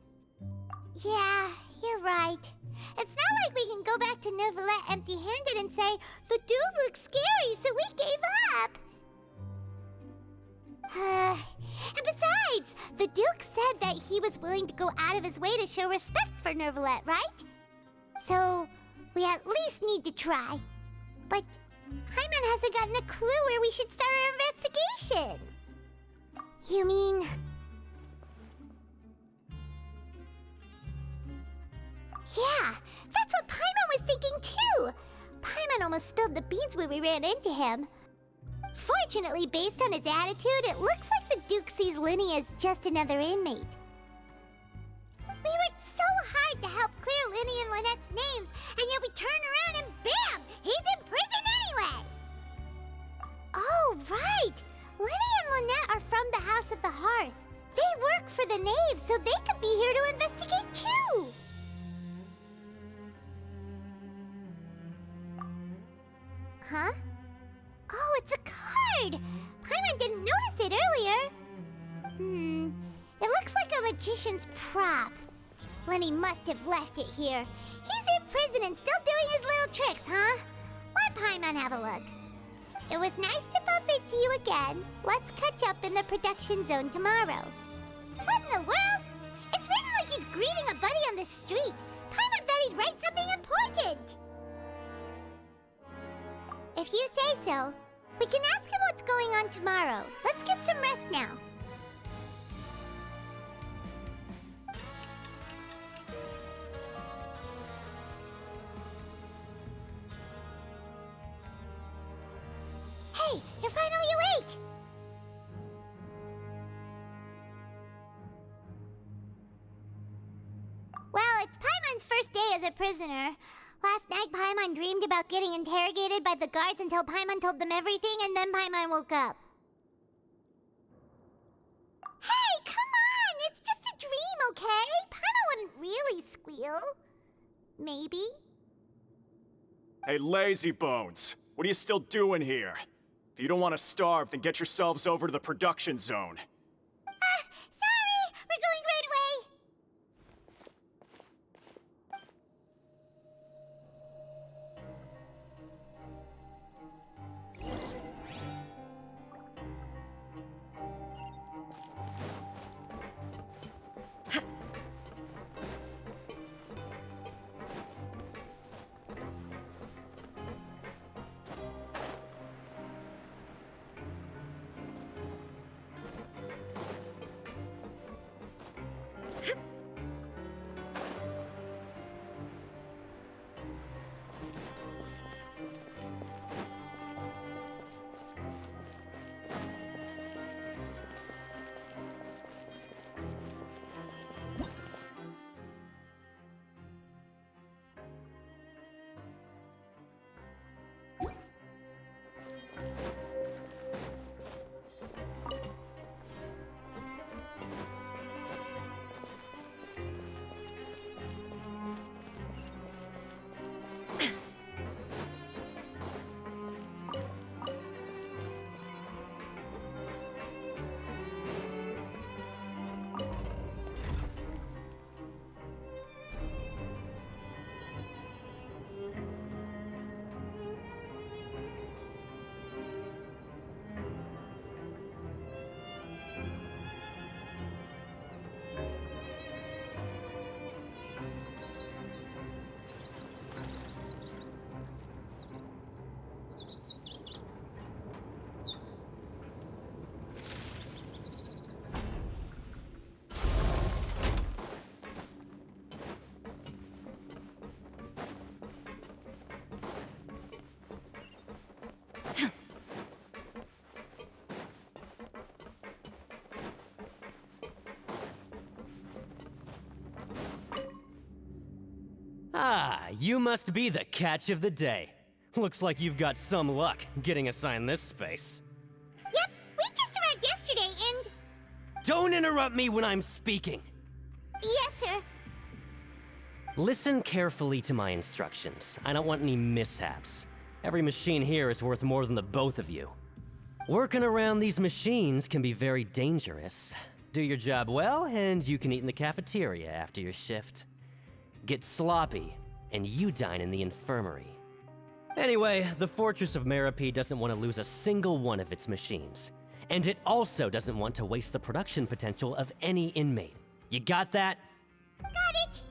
Yeah, you're right. It's not like we can go back to Neuvillette empty-handed and say, "The dude looks scary, so we gave up." And besides, the Duke said that he was willing to go out of his way to show respect for Neuvillette, right? So, we at least need to try. But Paimon hasn't gotten a clue where we should start our investigation. You mean... Yeah, that's what Paimon was thinking too! Paimon almost spilled the beans when we ran into him. Fortunately, based on his attitude, it looks like the Duke sees Linny as just another inmate. We worked so hard to help clear Linny and Lynette's names, and yet we turn around and bam! He's in prison anyway! Oh, right! Linny and Lynette are from the House of the Hearth. They work for the Knave, so they could be here to investigate too! Huh? Oh, it's a card! Paimon didn't notice it earlier. It looks like a magician's prop. Lenny must have left it here. He's in prison and still doing his little tricks, huh? Let Paimon have a look. It was nice to bump into you again. Let's catch up in the production zone tomorrow. What in the world? It's written like he's greeting a buddy on the street. Paimon thought he'd write something important. If you say so, we can ask him what's going on tomorrow. Let's get some rest now. Hey, you're finally awake! Well, it's Paimon's first day as a prisoner. Last night, Paimon dreamed about getting interrogated by the guards until Paimon told them everything, and then Paimon woke up. Hey, come on! It's just a dream, okay? Paimon wouldn't really squeal. Maybe? Hey, lazy bones! What are you still doing here? If you don't want to starve, then get yourselves over to the production zone. Sorry! We're going right away! Ah, you must be the catch of the day. Looks like you've got some luck getting assigned this space. Yep, we just arrived yesterday and... Don't interrupt me when I'm speaking! Yes, sir. Listen carefully to my instructions. I don't want any mishaps. Every machine here is worth more than the both of you. Working around these machines can be very dangerous. Do your job well, and you can eat in the cafeteria after your shift. Get sloppy, and you dine in the infirmary. Anyway, the Fortress of Merope doesn't want to lose a single one of its machines. And it also doesn't want to waste the production potential of any inmate. You got that? Got it.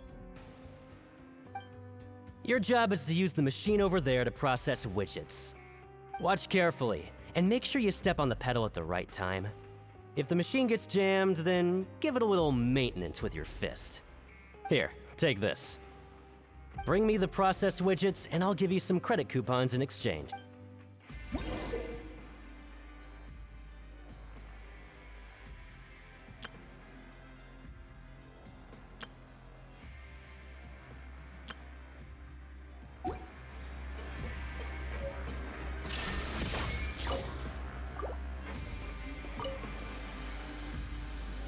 Your job is to use the machine over there to process widgets. Watch carefully, and make sure you step on the pedal at the right time. If the machine gets jammed, then give it a little maintenance with your fist. Here, take this. Bring me the processed widgets, and I'll give you some credit coupons in exchange.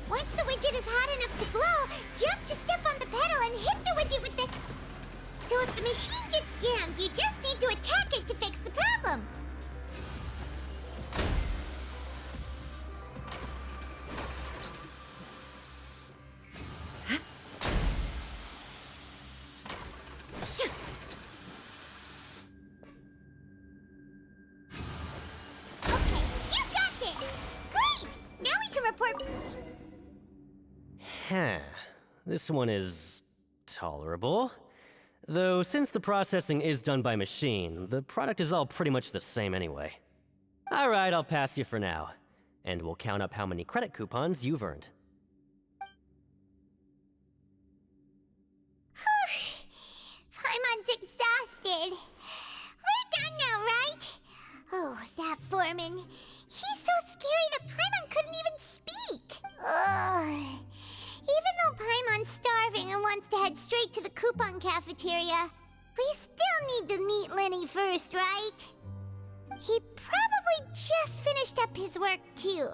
Once the widget is hot enough to glow, jump to step on the pedal and hit the widget with the... So if the machine gets jammed, you just need to attack it to fix the problem. Okay, you got this! Great! Now we can report... Huh. This one is tolerable. Though, since the processing is done by machine, the product is all pretty much the same anyway. Alright, I'll pass you for now. And we'll count up how many credit coupons you've earned. Paimon's exhausted. We're done now, right? Oh, that foreman. He's so scary that Paimon couldn't even speak. Ugh. Even though Paimon's starving and wants to head straight to the coupon cafeteria, we still need to meet Lenny first, right? He probably just finished up his work, too.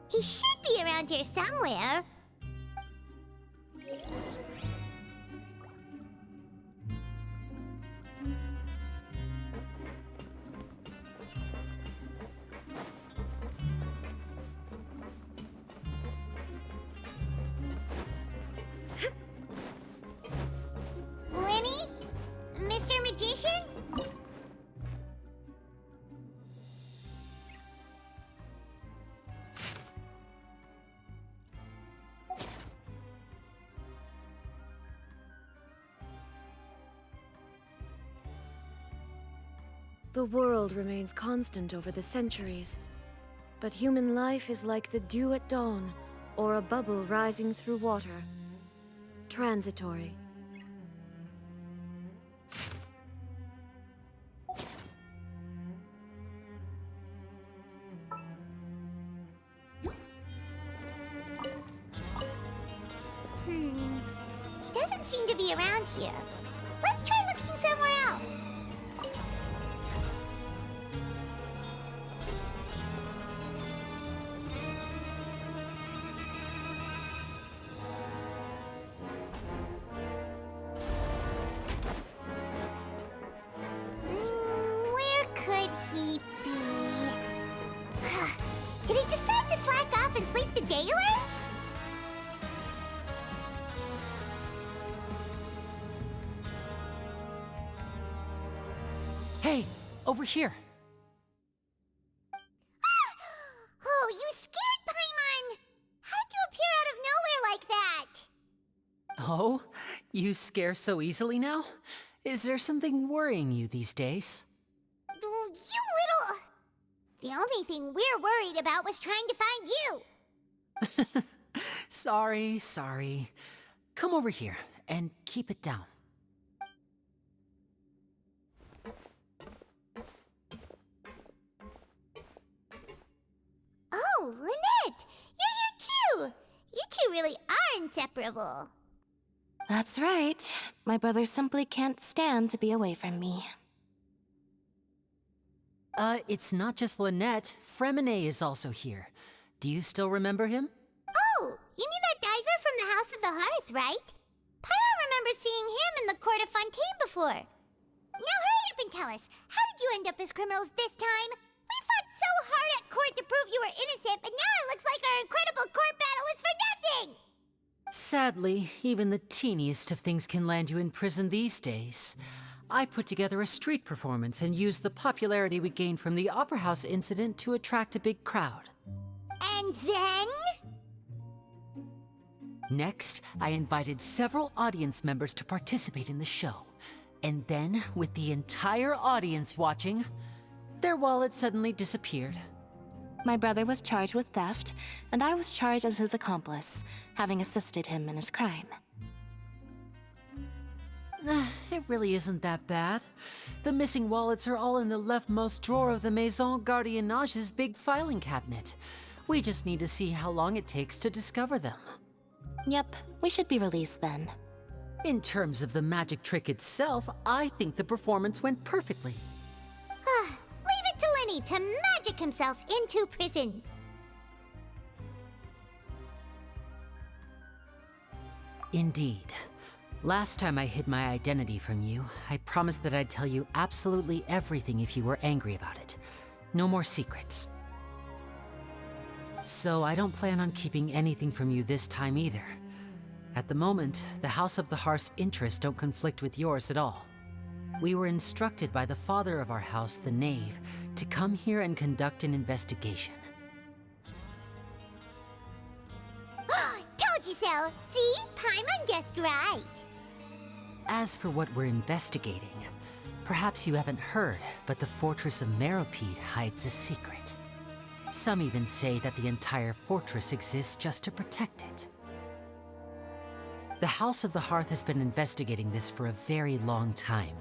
He should be around here somewhere. Lenny? Mr. Magician? The world remains constant over the centuries, but human life is like the dew at dawn, or a bubble rising through water. Transitory. He doesn't seem to be around here. Let's try looking somewhere else. Where could he be? Did he decide to slack off and sleep the day away? Hey, over here. Oh, you scared Paimon! How did you appear out of nowhere like that? Oh, you scare so easily now? Is there something worrying you these days? Oh, you little... The only thing we're worried about was trying to find you. Sorry. Come over here and keep it down. Oh, Lynette! You're here too! You two really are inseparable. That's right. My brother simply can't stand to be away from me. It's not just Lynette. Fremine is also here. Do you still remember him? Oh, you mean that diver from the House of the Hearth, right? Paimon remembers seeing him in the Court of Fontaine before. Now hurry up and tell us, how did you end up as criminals this time? We fought so hard at court to prove you were innocent, but now it looks like our incredible court battle was for nothing! Sadly, even the teeniest of things can land you in prison these days. I put together a street performance and used the popularity we gained from the Opera House incident to attract a big crowd. And then? Next, I invited several audience members to participate in the show. And then, with the entire audience watching, their wallet suddenly disappeared. My brother was charged with theft, and I was charged as his accomplice, having assisted him in his crime. It really isn't that bad. The missing wallets are all in the leftmost drawer of the Maison Gardiennage's big filing cabinet. We just need to see how long it takes to discover them. Yep, we should be released then. In terms of the magic trick itself, I think the performance went perfectly. Leave it to Lenny to magic himself into prison. Indeed. Last time I hid my identity from you, I promised that I'd tell you absolutely everything if you were angry about it. No more secrets. So I don't plan on keeping anything from you this time either. At the moment, the House of the Hearth's interests don't conflict with yours at all. We were instructed by the father of our house, the Knave, to come here and conduct an investigation. Told you so! See? Paimon guessed right. As for what we're investigating, perhaps you haven't heard, but the fortress of Meropide hides a secret. Some even say that the entire fortress exists just to protect it. The House of the Hearth has been investigating this for a very long time,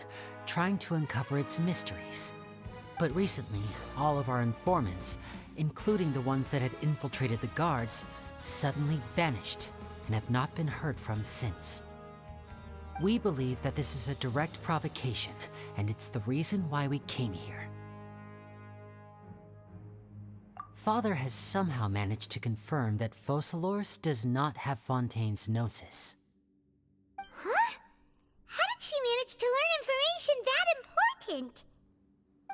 trying to uncover its mysteries. But recently, all of our informants, including the ones that had infiltrated the guards, suddenly vanished and have not been heard from since. We believe that this is a direct provocation, and it's the reason why we came here. Father has somehow managed to confirm that Focalors does not have Fontaine's Gnosis. Huh? How did she manage to learn information that important?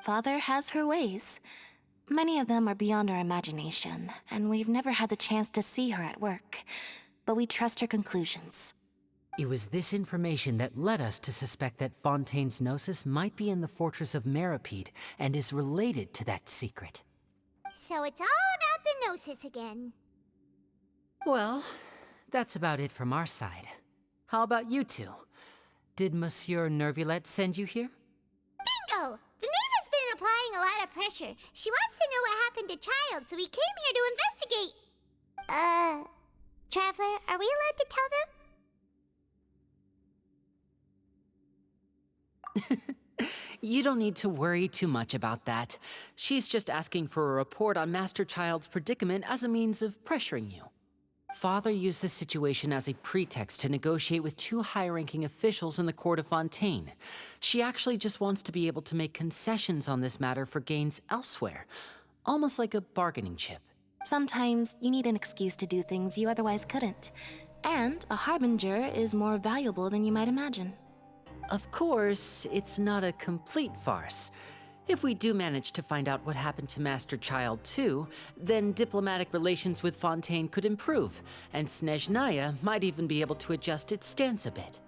Father has her ways. Many of them are beyond our imagination, and we've never had the chance to see her at work. But we trust her conclusions. It was this information that led us to suspect that Fontaine's Gnosis might be in the fortress of Meropide and is related to that secret. So it's all about the Gnosis again. Well, that's about it from our side. How about you two? Did Monsieur Neuvillette send you here? Bingo! The Knave has been applying a lot of pressure. She wants to know what happened to Child, so we came here to investigate. Traveler, are we allowed to tell them? You don't need to worry too much about that. She's just asking for a report on Master Child's predicament as a means of pressuring you. Father used this situation as a pretext to negotiate with two high-ranking officials in the Court of Fontaine. She actually just wants to be able to make concessions on this matter for gains elsewhere, almost like a bargaining chip. Sometimes you need an excuse to do things you otherwise couldn't. And a harbinger is more valuable than you might imagine. Of course, it's not a complete farce. If we do manage to find out what happened to Master Child too, then diplomatic relations with Fontaine could improve, and Snezhnaya might even be able to adjust its stance a bit.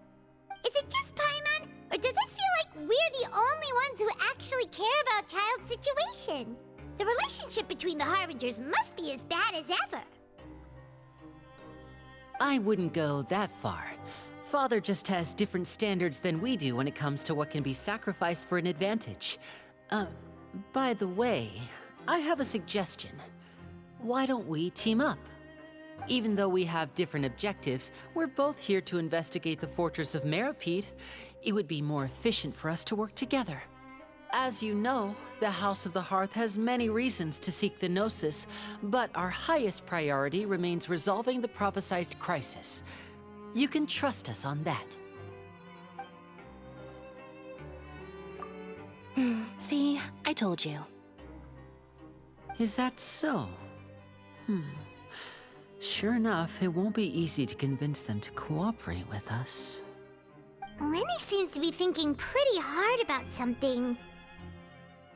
Is it just Paimon, or does it feel like we're the only ones who actually care about Child's situation? The relationship between the Harbingers must be as bad as ever. I wouldn't go that far. Father just has different standards than we do when it comes to what can be sacrificed for an advantage. By the way, I have a suggestion. Why don't we team up? Even though we have different objectives, we're both here to investigate the fortress of Meropide. It would be more efficient for us to work together. As you know, the House of the Hearth has many reasons to seek the Gnosis, but our highest priority remains resolving the prophesized crisis. You can trust us on that. See, I told you. Is that so? Sure enough, it won't be easy to convince them to cooperate with us. Lenny seems to be thinking pretty hard about something.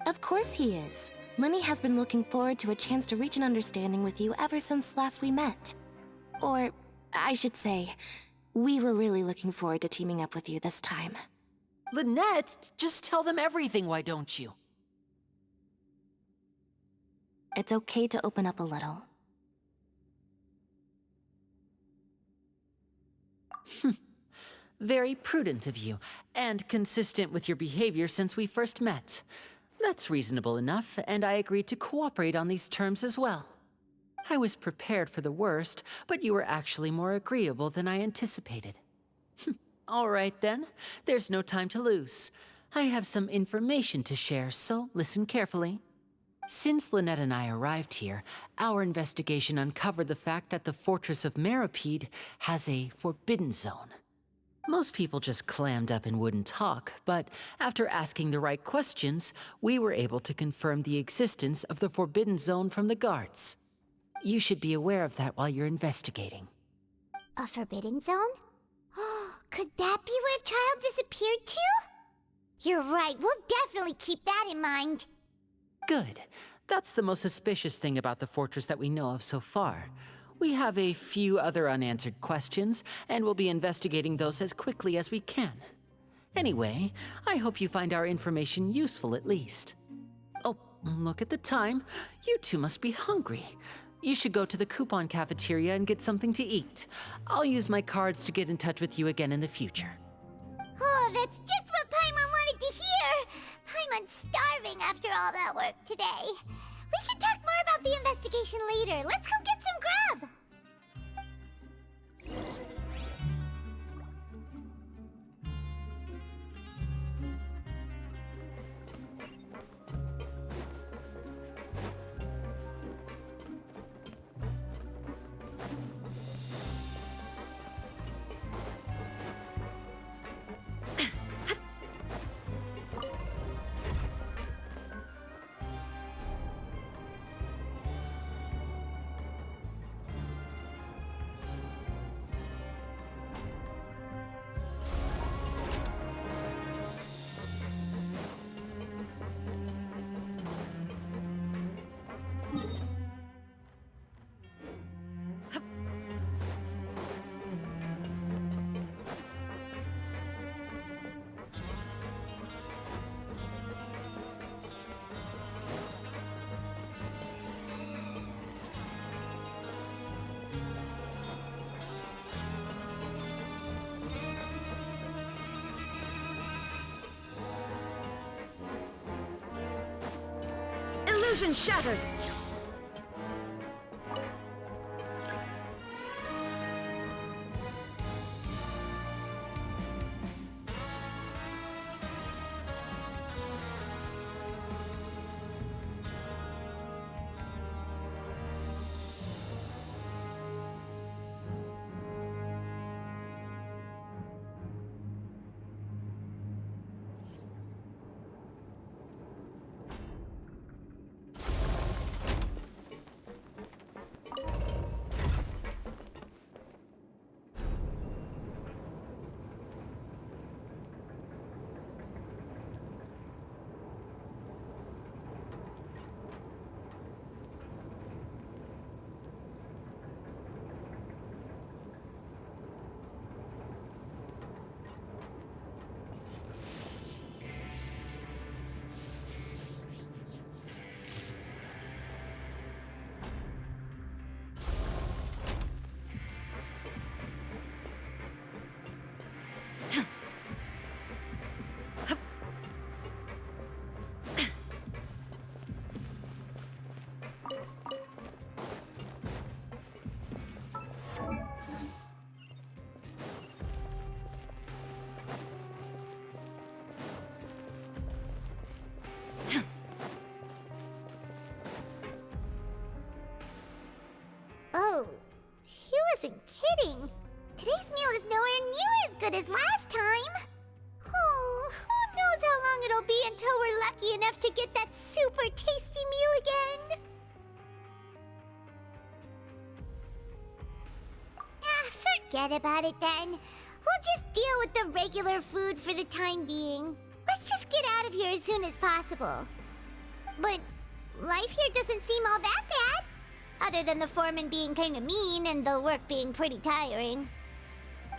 Of course he is. Lenny has been looking forward to a chance to reach an understanding with you ever since last we met. Or, I should say, we were really looking forward to teaming up with you this time. Lynette, just tell them everything, why don't you? It's okay to open up a little. Very prudent of you, and consistent with your behavior since we first met. That's reasonable enough, and I agreed to cooperate on these terms as well. I was prepared for the worst, but you were actually more agreeable than I anticipated. All right then, there's no time to lose. I have some information to share, so listen carefully. Since Lynette and I arrived here, our investigation uncovered the fact that the Fortress of Meropide has a forbidden zone. Most people just clammed up and wouldn't talk, but after asking the right questions, we were able to confirm the existence of the forbidden zone from the guards. You should be aware of that while you're investigating. A forbidden zone? Could that be where the child disappeared to? You're right, we'll definitely keep that in mind. Good. That's the most suspicious thing about the fortress that we know of so far. We have a few other unanswered questions, and we'll be investigating those as quickly as we can. Anyway, I hope you find our information useful at least. Oh, look at the time. You two must be hungry. You should go to the coupon cafeteria and get something to eat. I'll use my cards to get in touch with you again in the future. Oh, that's just what Paimon wanted to hear! Paimon's starving after all that work today. We can talk more about the investigation later. Let's go get some grub! Illusion shattered! Oh, he wasn't kidding. Today's meal is nowhere near as good as last time. Oh, who knows how long it'll be until we're lucky enough to get that super tasty meal again. Forget about it then. We'll just deal with the regular food for the time being. Let's just get out of here as soon as possible. But life here doesn't seem all that bad. Other than the foreman being kinda mean and the work being pretty tiring.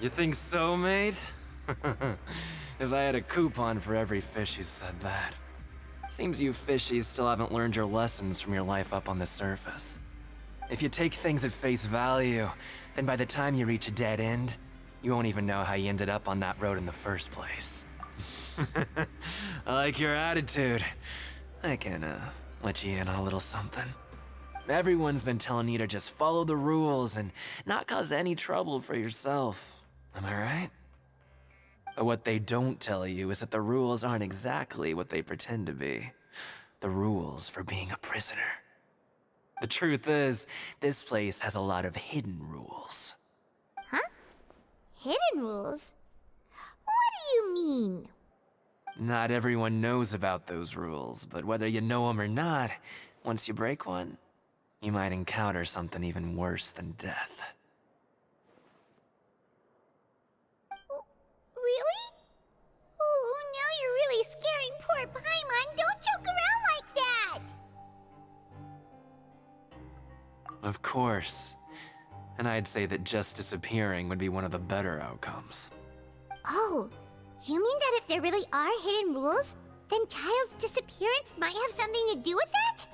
You think so, mate? If I had a coupon for every fish who said that. Seems you fishies still haven't learned your lessons from your life up on the surface. If you take things at face value, then by the time you reach a dead end, you won't even know how you ended up on that road in the first place. I like your attitude. I can, let you in on a little something. Everyone's been telling you to just follow the rules and not cause any trouble for yourself. Am I right? But what they don't tell you is that the rules aren't exactly what they pretend to be. The rules for being a prisoner. The truth is, this place has a lot of hidden rules. Huh? Hidden rules? What do you mean? Not everyone knows about those rules, but whether you know them or not, once you break one, you might encounter something even worse than death. Really? Oh, now you're really scaring poor Paimon. Don't joke around like that! Of course. And I'd say that just disappearing would be one of the better outcomes. Oh, you mean that if there really are hidden rules, then Child's disappearance might have something to do with that?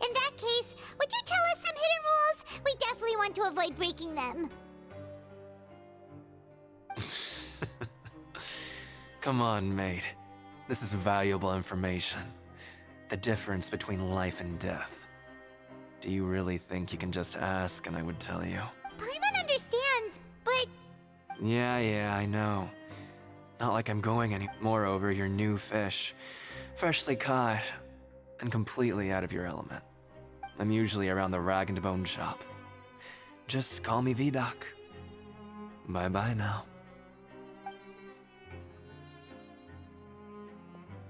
In that case, would you tell us some hidden rules? We definitely want to avoid breaking them. Come on, mate. This is valuable information. The difference between life and death. Do you really think you can just ask and I would tell you? Paimon understands, but... Yeah, I know. Not like I'm going any. Moreover, you're new fish. Freshly caught. And completely out of your element. I'm usually around the rag and bone shop. Just call me V-Doc. Bye-bye now.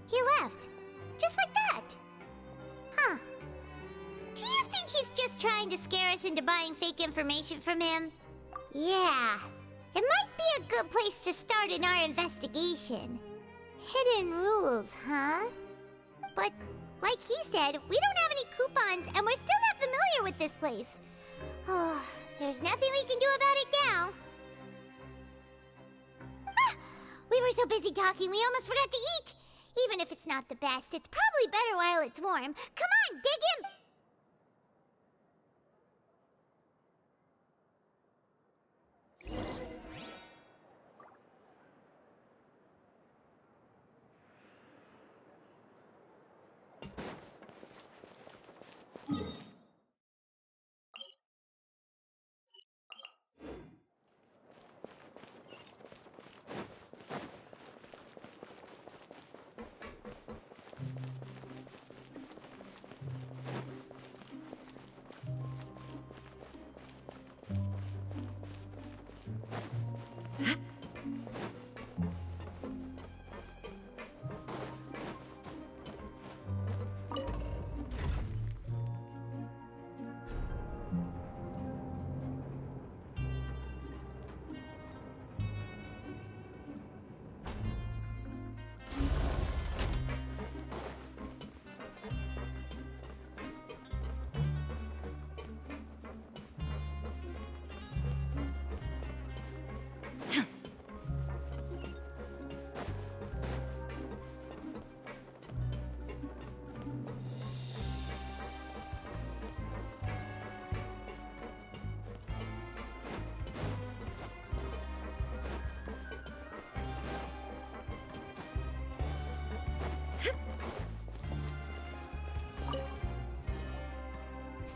He left. Just like that. Huh. Do you think he's just trying to scare us into buying fake information from him? Yeah. It might be a good place to start in our investigation. Hidden rules, huh? But, like he said, we don't have any coupons and we're still not familiar with this place. Oh, there's nothing we can do about it now. Ah, we were so busy talking we almost forgot to eat. Even if it's not the best, it's probably better while it's warm. Come on, dig him!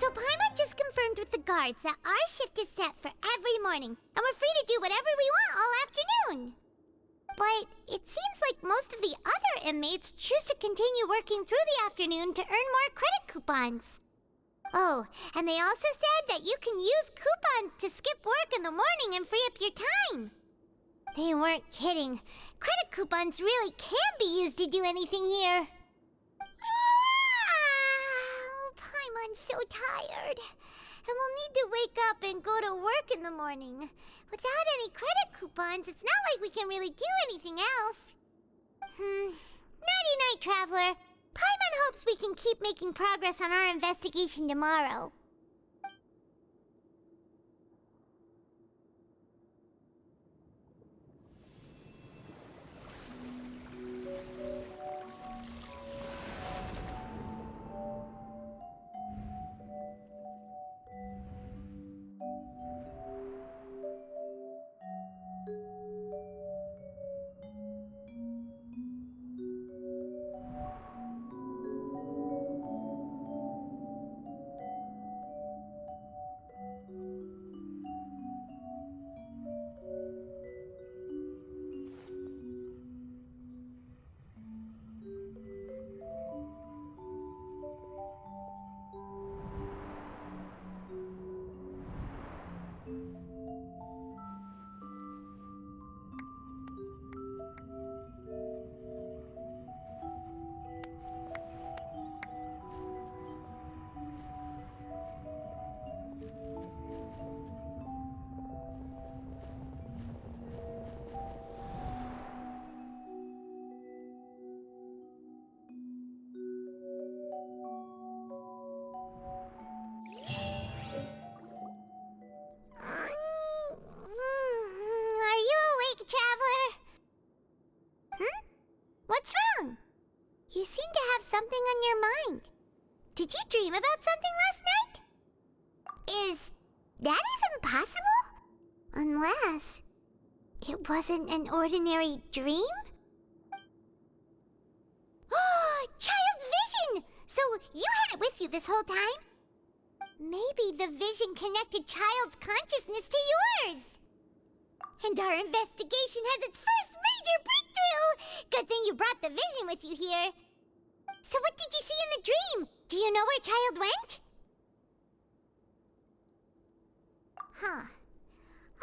So Paimon just confirmed with the guards that our shift is set for every morning, and we're free to do whatever we want all afternoon. But it seems like most of the other inmates choose to continue working through the afternoon to earn more credit coupons. Oh, and they also said that you can use coupons to skip work in the morning and free up your time. They weren't kidding. Credit coupons really can be used to do anything here. Paimon's so tired. and we'll need to wake up and go to work in the morning. Without any credit coupons, it's not like we can really do anything else. Nighty-night, Traveler. Paimon hopes we can keep making progress on our investigation tomorrow. What's wrong? You seem to have something on your mind. Did you dream about something last night? Is that even possible? Unless it wasn't an ordinary dream? Oh, Child's vision! So you had it with you this whole time? Maybe the vision connected Child's consciousness to yours. And our investigation has its first major breakthrough! Good thing you brought the vision with you here. So what did you see in the dream? Do you know where Child went? Huh.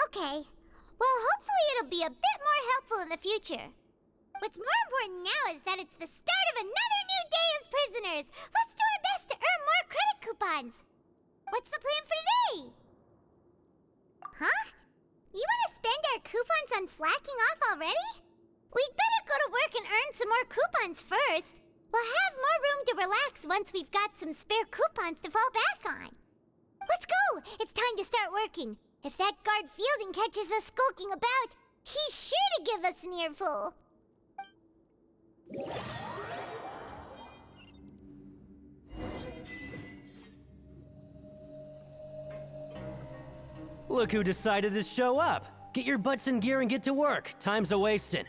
Okay. Well, hopefully it'll be a bit more helpful in the future. What's more important now is that it's the start of another new day as prisoners. Let's do our best to earn more credit coupons. What's the plan for today? Huh? You want to spend our coupons on slacking off already? We'd better go to work and earn some more coupons first. We'll have more room to relax once we've got some spare coupons to fall back on. Let's go! It's time to start working. If that guard Fielding catches us skulking about, he's sure to give us an earful. Look who decided to show up. Get your butts in gear and get to work. Time's a-wasting.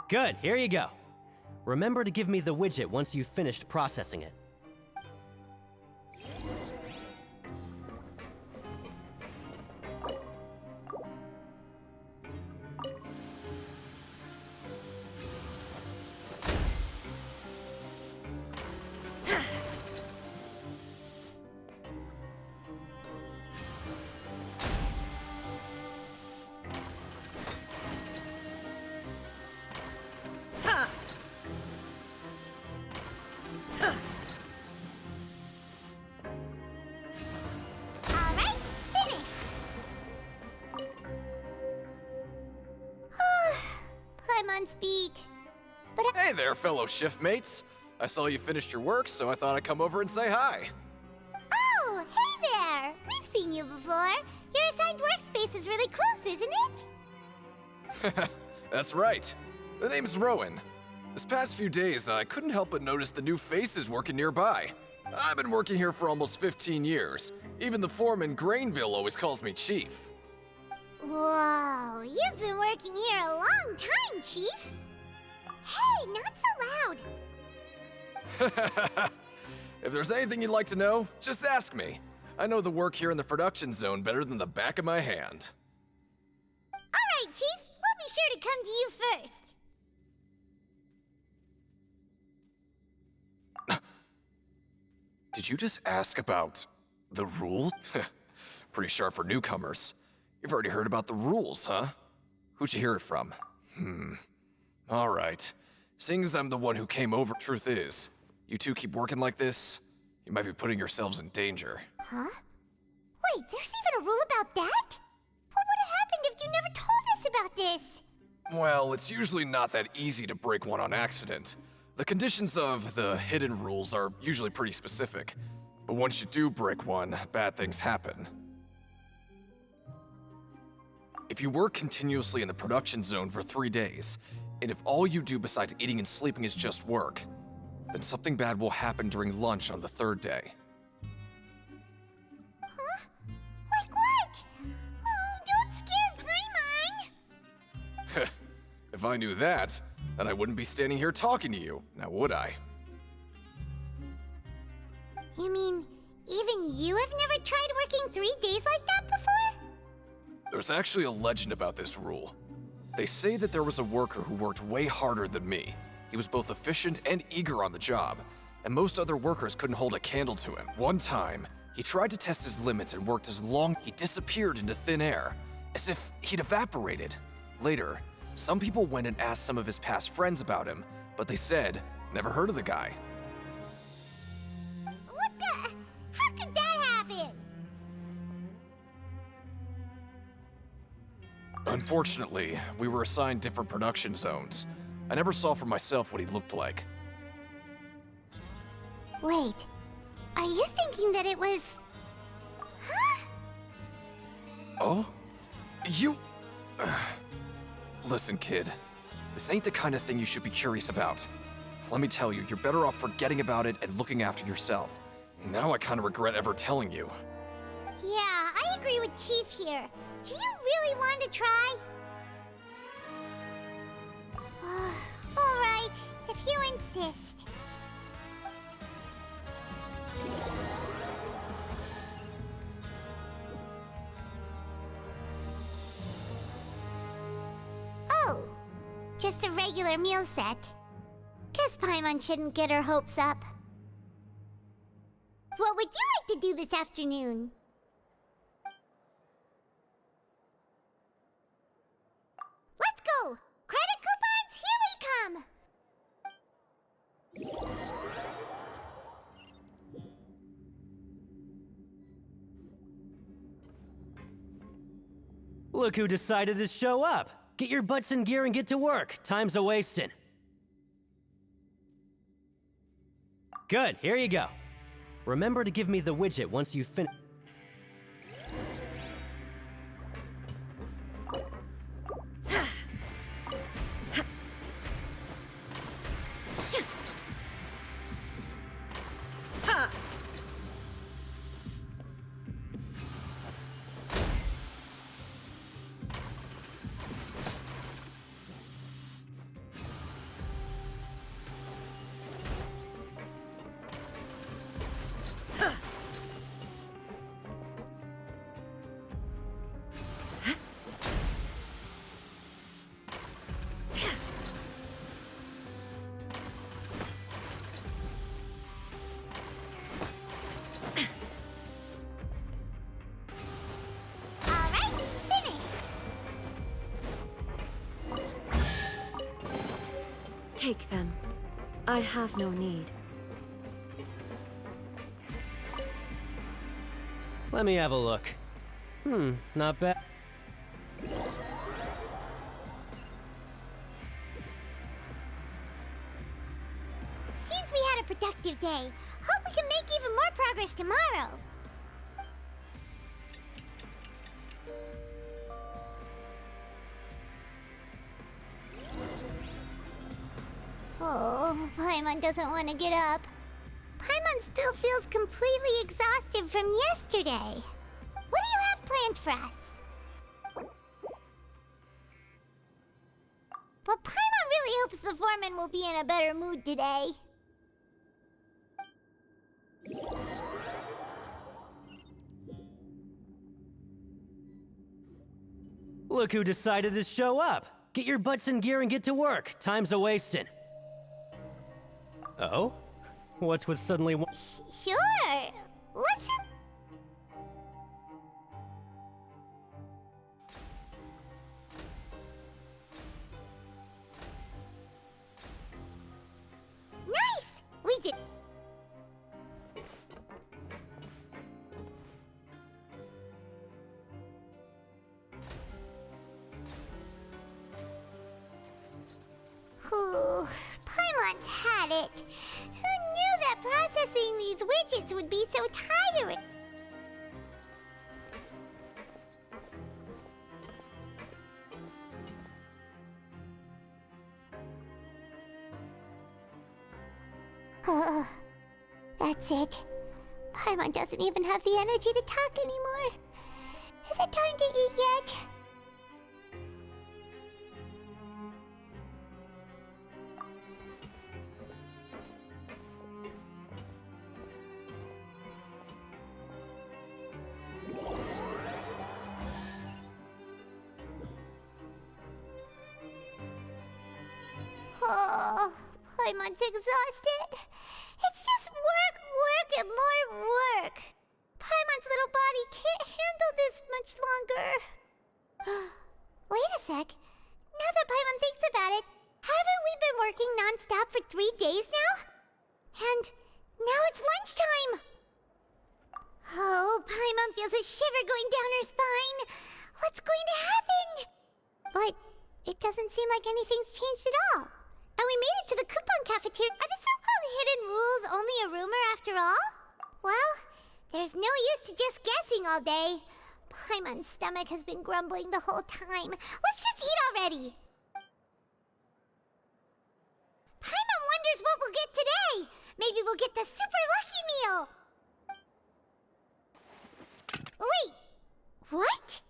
Good, here you go. Remember to give me the widget once you've finished processing it. Speed. Hey there, fellow shiftmates. I saw you finished your work, so I thought I'd come over and say hi. Oh, hey there! We've seen you before. Your assigned workspace is really close, isn't it? That's right. The name's Rowan. This past few days, I couldn't help but notice the new faces working nearby. I've been working here for almost 15 years. Even the foreman, Grainville, always calls me Chief. Whoa, you've been working here a long time, Chief. Hey, not so loud. If there's anything you'd like to know, just ask me. I know the work here in the production zone better than the back of my hand. All right, Chief. We'll be sure to come to you first. Did you just ask about the rules? Pretty sharp for newcomers. You've already heard about the rules, huh? Who'd you hear it from? Alright. Seeing as I'm the one who came over, truth is, you two keep working like this, You might be putting yourselves in danger. Huh? Wait, there's even a rule about that? What would have happened if you never told us about this? Well, it's usually not that easy to break one on accident. The conditions of the hidden rules are usually pretty specific. But once you do break one, bad things happen. If you work continuously in the production zone for 3 days, and if all you do besides eating and sleeping is just work, then something bad will happen during lunch on the 3rd day. Huh? Like what? Oh, don't scare Paimon! If I knew that, then I wouldn't be standing here talking to you, now would I? You mean, even you have never tried working 3 days like that before? There's actually a legend about this rule. They say that there was a worker who worked way harder than me. He was both efficient and eager on the job, and most other workers couldn't hold a candle to him. One time, he tried to test his limits and worked as long he disappeared into thin air, as if he'd evaporated. Later, some people went and asked some of his past friends about him, but they said, never heard of the guy. What the? How could that happen? Unfortunately, we were assigned different production zones. I never saw for myself what he looked like. Wait, are you thinking that it was... Huh? Oh? You... Listen, kid. This ain't the kind of thing you should be curious about. Let me tell you, you're better off forgetting about it and looking after yourself. Now I kind of regret ever telling you. Yeah, I agree with Chief here. Do you really want to try? Alright, if you insist. Oh, just a regular meal set. Guess Paimon shouldn't get her hopes up. What would you like to do this afternoon? Let's go! Credit coupons, here we come! Look who decided to show up. Get your butts in gear and get to work. Time's a-wasting. Good, here you go. Remember to give me the widget once you finish. Take them. I have no need. Let me have a look. Not bad. Seems we had a productive day. Hope we can make even more progress tomorrow. Oh, Paimon doesn't want to get up. Paimon still feels completely exhausted from yesterday. What do you have planned for us? But Paimon really hopes the foreman will be in a better mood today. Look who decided to show up. Get your butts in gear and get to work. Time's a-wasting. Oh? What's with suddenly Sure. Let's just... Nice! We did... it! Who knew that processing these widgets would be so tiring? That's it. Paimon doesn't even have the energy to talk anymore. Is it time to eat yet? Oh, Paimon's exhausted. It's just work, work, and more work. Paimon's little body can't handle this much longer. Wait a sec. Now that Paimon thinks about it, haven't we been working non-stop for 3 days now? And now it's lunchtime. Oh, Paimon feels a shiver going down her spine. What's going to happen? But it doesn't seem like anything's changed at all. And we made it to the coupon cafeteria. Are the so-called hidden rules only a rumor after all? Well, there's no use to just guessing all day. Paimon's stomach has been grumbling the whole time. Let's just eat already. Paimon wonders what we'll get today. Maybe we'll get the super lucky meal. Wait, what?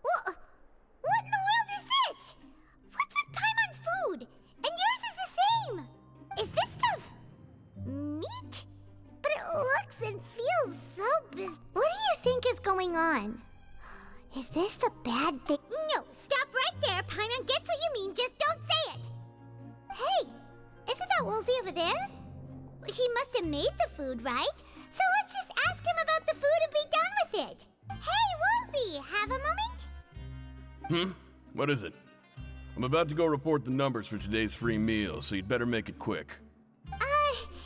What in the world is this? What's with Paimon's food? And yours is the same. Is this stuff meat? But it looks and feels so What do you think is going on? Is this the bad thing? No, stop right there. Paimon gets what you mean, just don't say it. Hey, isn't that Woolsey over there? He must have made the food, right? So let's just ask him about the food and be done with it. Hey, Woolsey, have a moment? What is it? I'm about to go report the numbers for today's free meal, so you'd better make it quick.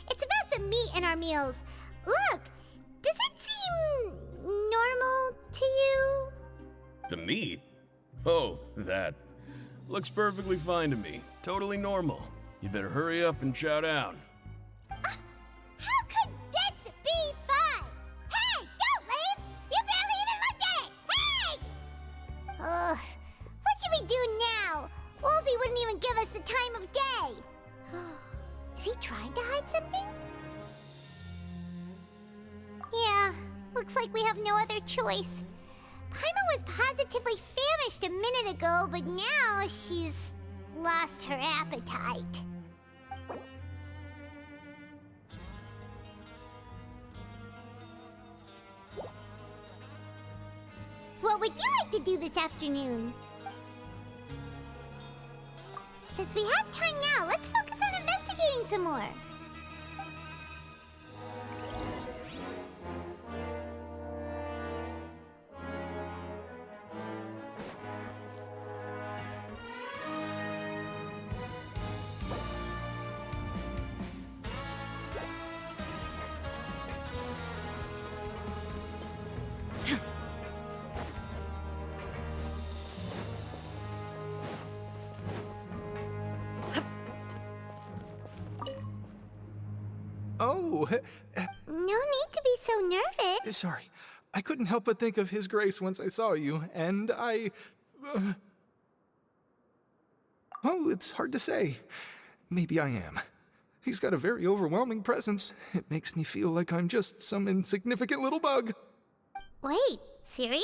It's about the meat in our meals. Look, does it seem normal to you? The meat? Oh, that. Looks perfectly fine to me. Totally normal. You better hurry up and chow down. How could this be fine? Hey, don't leave! You barely even looked at it! Hey! What should we do now? Woolsey wouldn't even give us the time of day. Is he trying to hide something? Yeah, looks like we have no other choice. Paimon was positively famished a minute ago, but now she's lost her appetite. What would you like to do this afternoon? Since we have time now, let's focus on investigating some more. Oh, No need to be so nervous. sorry. I couldn't help but think of His Grace once I saw you, and I... Oh, it's hard to say. Maybe I am. He's got a very overwhelming presence. It makes me feel like I'm just some insignificant little bug. Wait, seriously?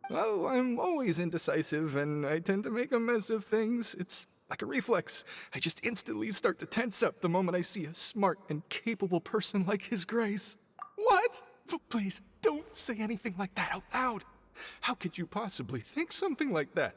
Oh, I'm always indecisive, and I tend to make a mess of things. It's like a reflex. I just instantly start to tense up the moment I see a smart and capable person like His Grace. What? Please, don't say anything like that out loud. How could you possibly think something like that?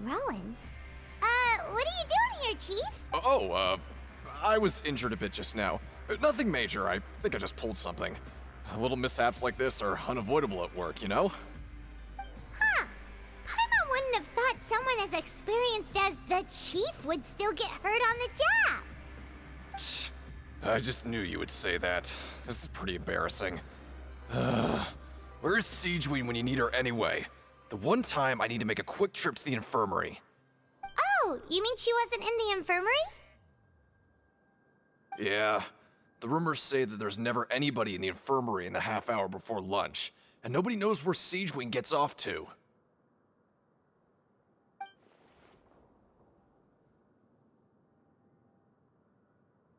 Rowan? What are you doing here, Chief? I was injured a bit just now. Nothing major, I think I just pulled something. Little mishaps like this are unavoidable at work, you know? Huh. Paimon wouldn't have thought someone as experienced as the Chief would still get hurt on the job. I just knew you would say that. This is pretty embarrassing. Where's Siegeween when you need her anyway? The one time I need to make a quick trip to the infirmary. Oh, you mean she wasn't in the infirmary? Yeah. The rumors say that there's never anybody in the infirmary in the half hour before lunch, and nobody knows where Siegeween gets off to.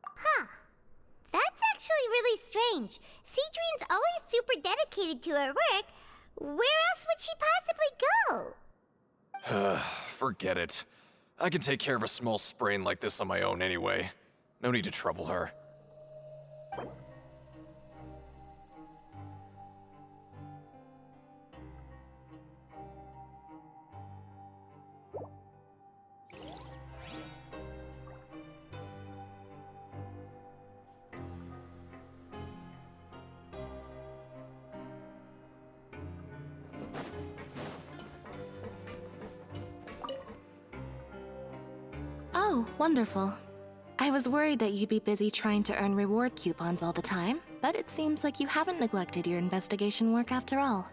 Huh. That's actually really strange. Siegeween's always super dedicated to her work. Where else would she possibly go? Forget it. I can take care of a small sprain like this on my own anyway. No need to trouble her. Oh, wonderful. I was worried that you'd be busy trying to earn reward coupons all the time, but it seems like you haven't neglected your investigation work after all.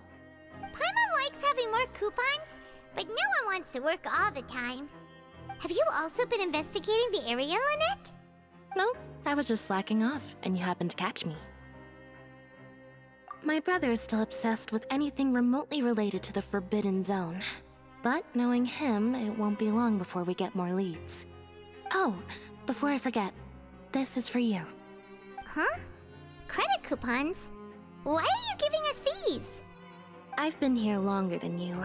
Paimon likes having more coupons, but no one wants to work all the time. Have you also been investigating the area, Lynette? No, I was just slacking off, and you happened to catch me. My brother is still obsessed with anything remotely related to the Forbidden Zone. But knowing him, it won't be long before we get more leads. Oh, before I forget, this is for you. Huh? Credit coupons? Why are you giving us these? I've been here longer than you.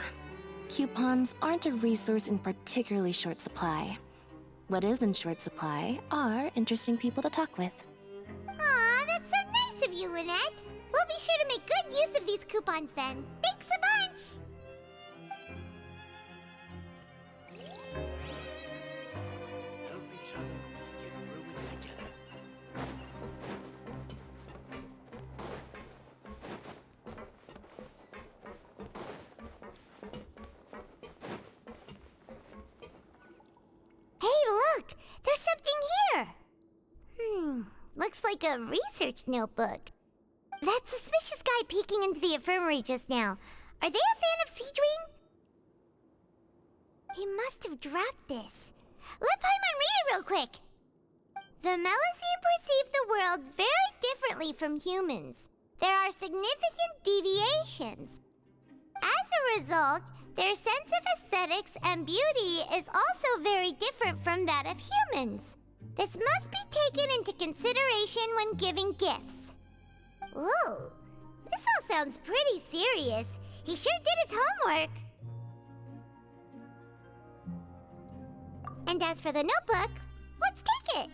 Coupons aren't a resource in particularly short supply. What is in short supply are interesting people to talk with. Aw, that's so nice of you, Lynette. We'll be sure to make good use of these coupons then. Thanks a bunch! Help each other get through it together. Hey, look! There's something here! Looks like a research notebook. That suspicious guy peeking into the infirmary just now. Are they a fan of Siegeween? He must have dropped this. Let Paimon read it real quick. The Melusine perceive the world very differently from humans. There are significant deviations. As a result, their sense of aesthetics and beauty is also very different from that of humans. This must be taken into consideration when giving gifts. Ooh, this all sounds pretty serious. He sure did his homework. And as for the notebook, let's take it.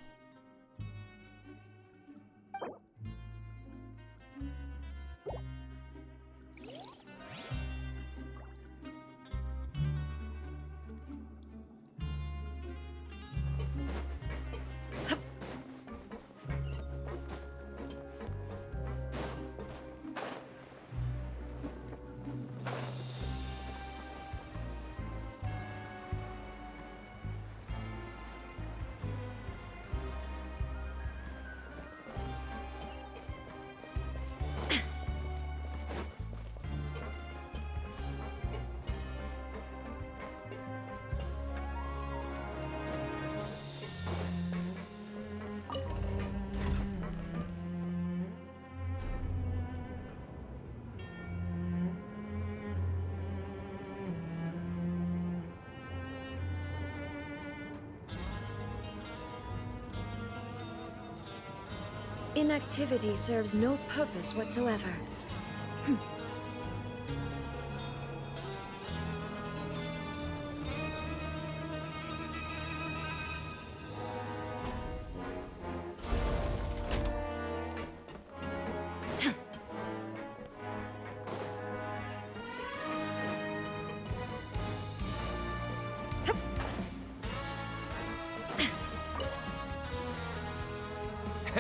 Inactivity serves no purpose whatsoever.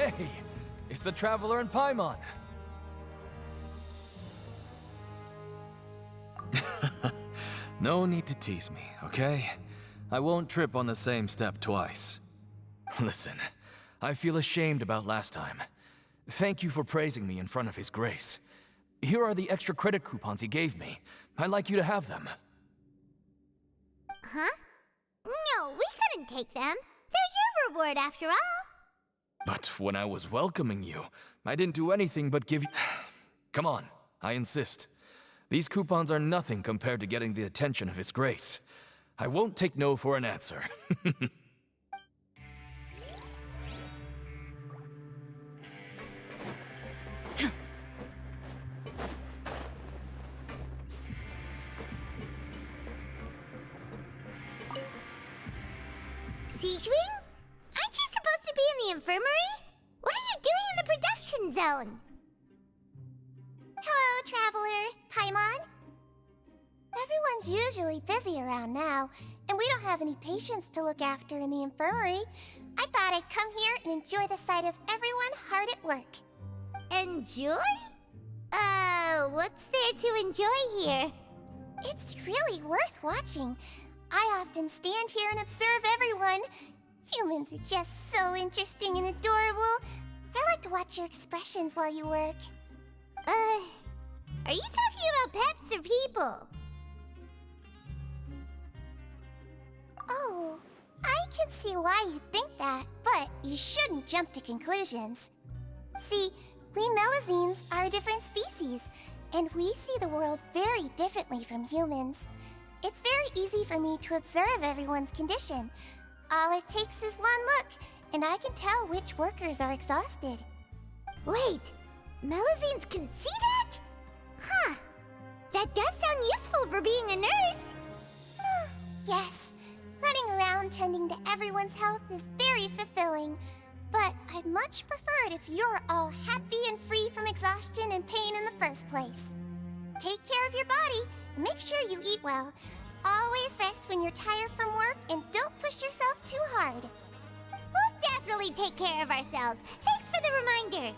Hey! It's the Traveler and Paimon! No need to tease me, okay? I won't trip on the same step twice. Listen, I feel ashamed about last time. Thank you for praising me in front of His Grace. Here are the extra credit coupons he gave me. I'd like you to have them. Huh? No, we couldn't take them. They're your reward after all. But when I was welcoming you, I didn't do anything but give you... Come on, I insist. These coupons are nothing compared to getting the attention of His Grace. I won't take no for an answer. Siegewing? Aren't you supposed to be in the infirmary? What are you doing in the production zone? Hello, Traveler. Paimon? Everyone's usually busy around now, and we don't have any patients to look after in the infirmary. I thought I'd come here and enjoy the sight of everyone hard at work. Enjoy? What's there to enjoy here? It's really worth watching. I often stand here and observe everyone. Humans are just so interesting and adorable. I like to watch your expressions while you work. Are you talking about pets or people? Oh, I can see why you think that, but you shouldn't jump to conclusions. See, we Melazines are a different species, and we see the world very differently from humans. It's very easy for me to observe everyone's condition. All it takes is one look, and I can tell which workers are exhausted. Wait, Melazines can see that? Huh. That does sound useful for being a nurse. Yes, running around tending to everyone's health is very fulfilling. But I'd much prefer it if you're all happy and free from exhaustion and pain in the first place. Take care of your body and make sure you eat well. Always rest when you're tired from work and don't push yourself too hard. We'll definitely take care of ourselves. Thanks for the reminder.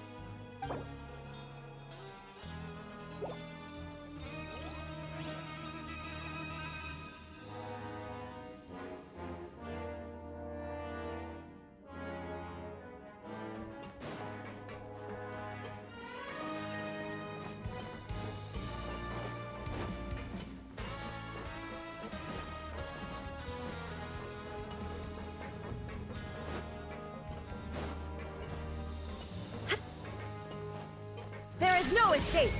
There is no escape!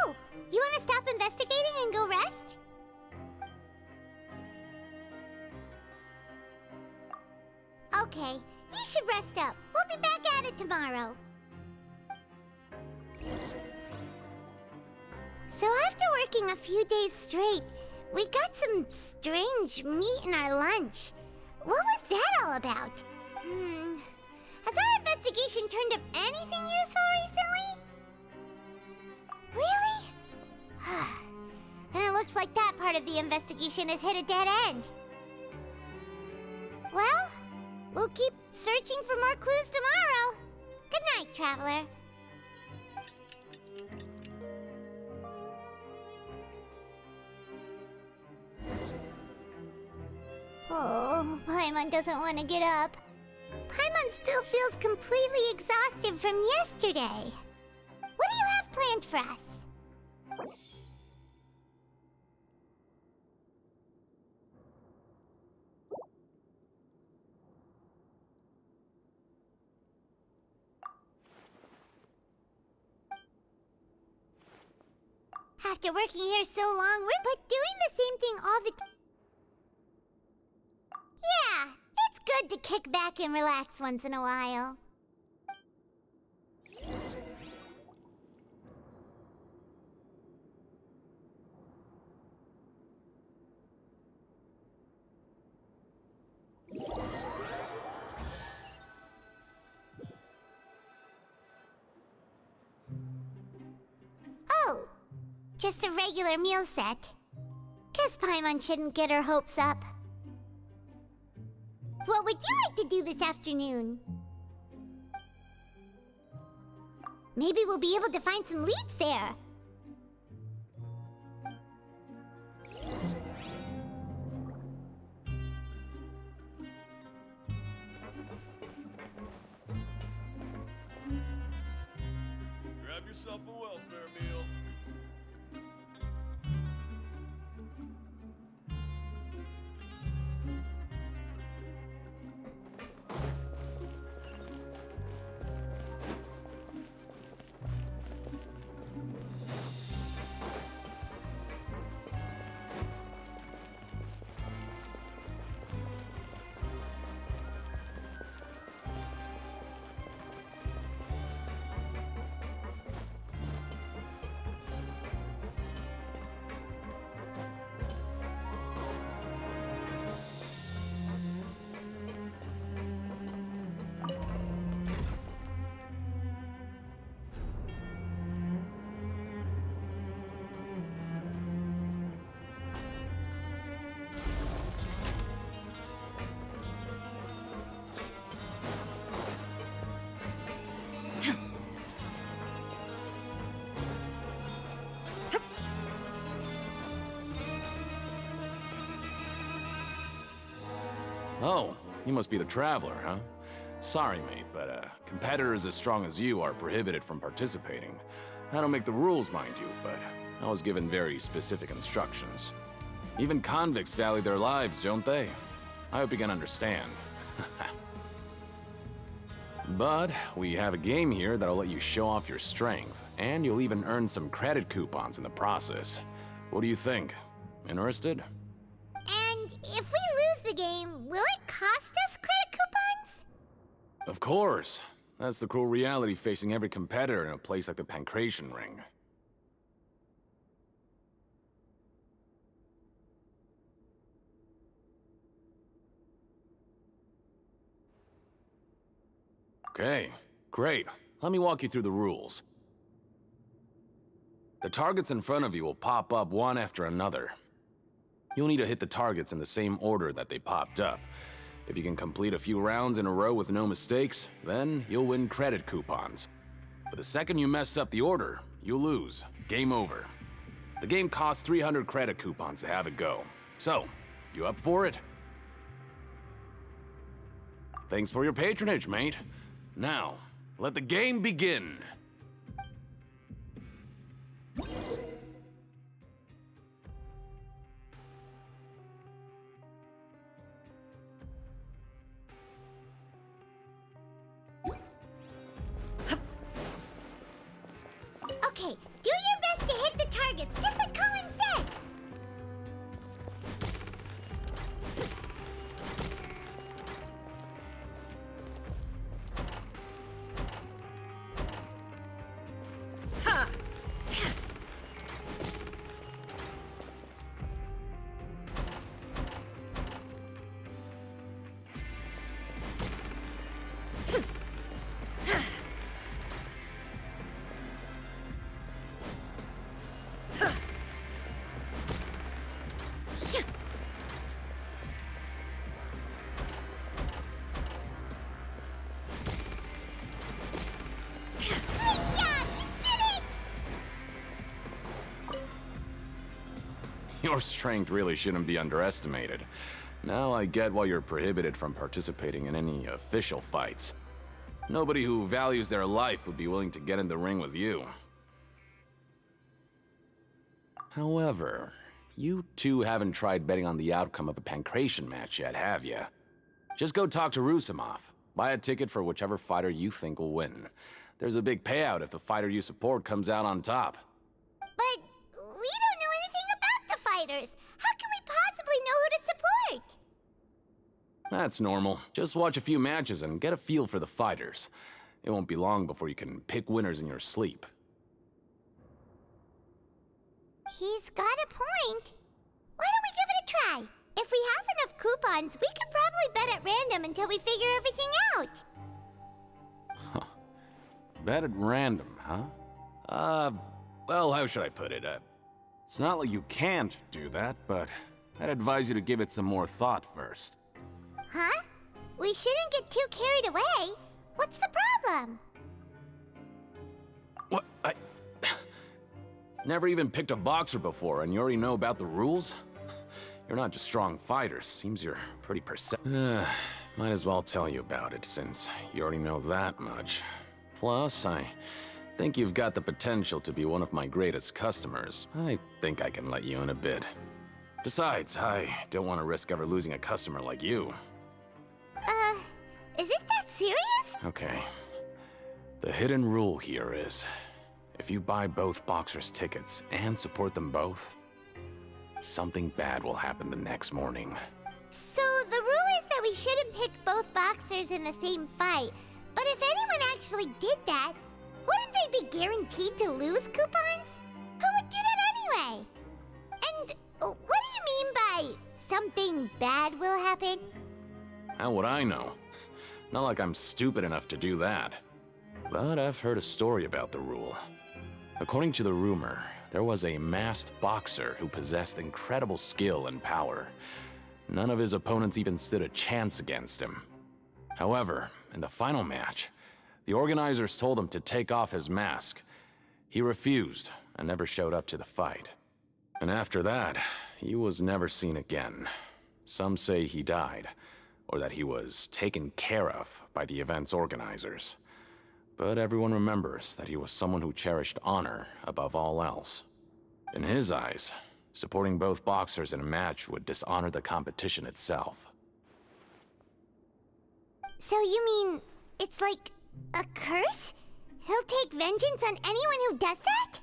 Oh, you want to stop investigating and go rest? okay. You should rest up. We'll be back at it tomorrow. So after working a few days straight, we got some strange meat in our lunch. What was that all about? Has our investigation turned up anything useful recently? Really? Then it looks like that part of the investigation has hit a dead end. Well, we'll keep searching for more clues tomorrow. Good night, Traveler. Oh, Paimon doesn't want to get up. Paimon still feels completely exhausted from yesterday. What do you have planned for us? After working here so long, we're doing the same thing all the time. Yeah, it's good to kick back and relax once in a while. Oh, just a regular meal set. Guess Paimon shouldn't get her hopes up. What would you like to do this afternoon? Maybe we'll be able to find some leads there. Grab yourself a welfare meal. Oh, you must be the Traveler, huh? Sorry, mate, but competitors as strong as you are prohibited from participating. I don't make the rules, mind you, but I was given very specific instructions. Even convicts value their lives, don't they? I hope you can understand. But we have a game here that'll let you show off your strength, and you'll even earn some credit coupons in the process. What do you think? Interested? And if we lose the game, will it cost us credit coupons? Of course. That's the cruel reality facing every competitor in a place like the Pancration Ring. Okay, great. Let me walk you through the rules. The targets in front of you will pop up one after another. You'll need to hit the targets in the same order that they popped up. If you can complete a few rounds in a row with no mistakes, then you'll win credit coupons. But the second you mess up the order, you'll lose. Game over. The game costs 300 credit coupons to have it go. So, you up for it? Thanks for your patronage, mate. Now, let the game begin. Okay, do your best to hit the targets, just like Colin said! Your strength really shouldn't be underestimated. Now I get why you're prohibited from participating in any official fights. Nobody who values their life would be willing to get in the ring with you. However, you two haven't tried betting on the outcome of a Pancration match yet, have you? Just go talk to Rusimov. Buy a ticket for whichever fighter you think will win. There's a big payout if the fighter you support comes out on top. But we don't know anything about the fighters. How can we possibly know who to support? That's normal. Just watch a few matches and get a feel for the fighters. It won't be long before you can pick winners in your sleep. He's got a point. Why don't we give it a try? If we have enough coupons, we could probably bet at random until we figure everything out. Bet at random, huh? Well, how should I put it? It's not like you can't do that, but I'd advise you to give it some more thought first. Huh? We shouldn't get too carried away. What's the problem? What? Never even picked a boxer before, and you already know about the rules? You're not just strong fighters. Seems you're pretty Might as well tell you about it, since you already know that much. Plus, I think you've got the potential to be one of my greatest customers. I think I can let you in a bit. Besides, I don't want to risk ever losing a customer like you. Is it that serious? Okay. The hidden rule here is, if you buy both boxers' tickets and support them both, something bad will happen the next morning. So the rule is that we shouldn't pick both boxers in the same fight. But if anyone actually did that, wouldn't they be guaranteed to lose coupons? Who would do that anyway? And what do you mean by something bad will happen? How would I know? Not like I'm stupid enough to do that. But I've heard a story about the rule. According to the rumor, there was a masked boxer who possessed incredible skill and power. None of his opponents even stood a chance against him. However, in the final match, the organizers told him to take off his mask. He refused and never showed up to the fight. And after that, he was never seen again. Some say he died, or that he was taken care of by the event's organizers. But everyone remembers that he was someone who cherished honor above all else. In his eyes, supporting both boxers in a match would dishonor the competition itself. So you mean it's like a curse? He'll take vengeance on anyone who does that?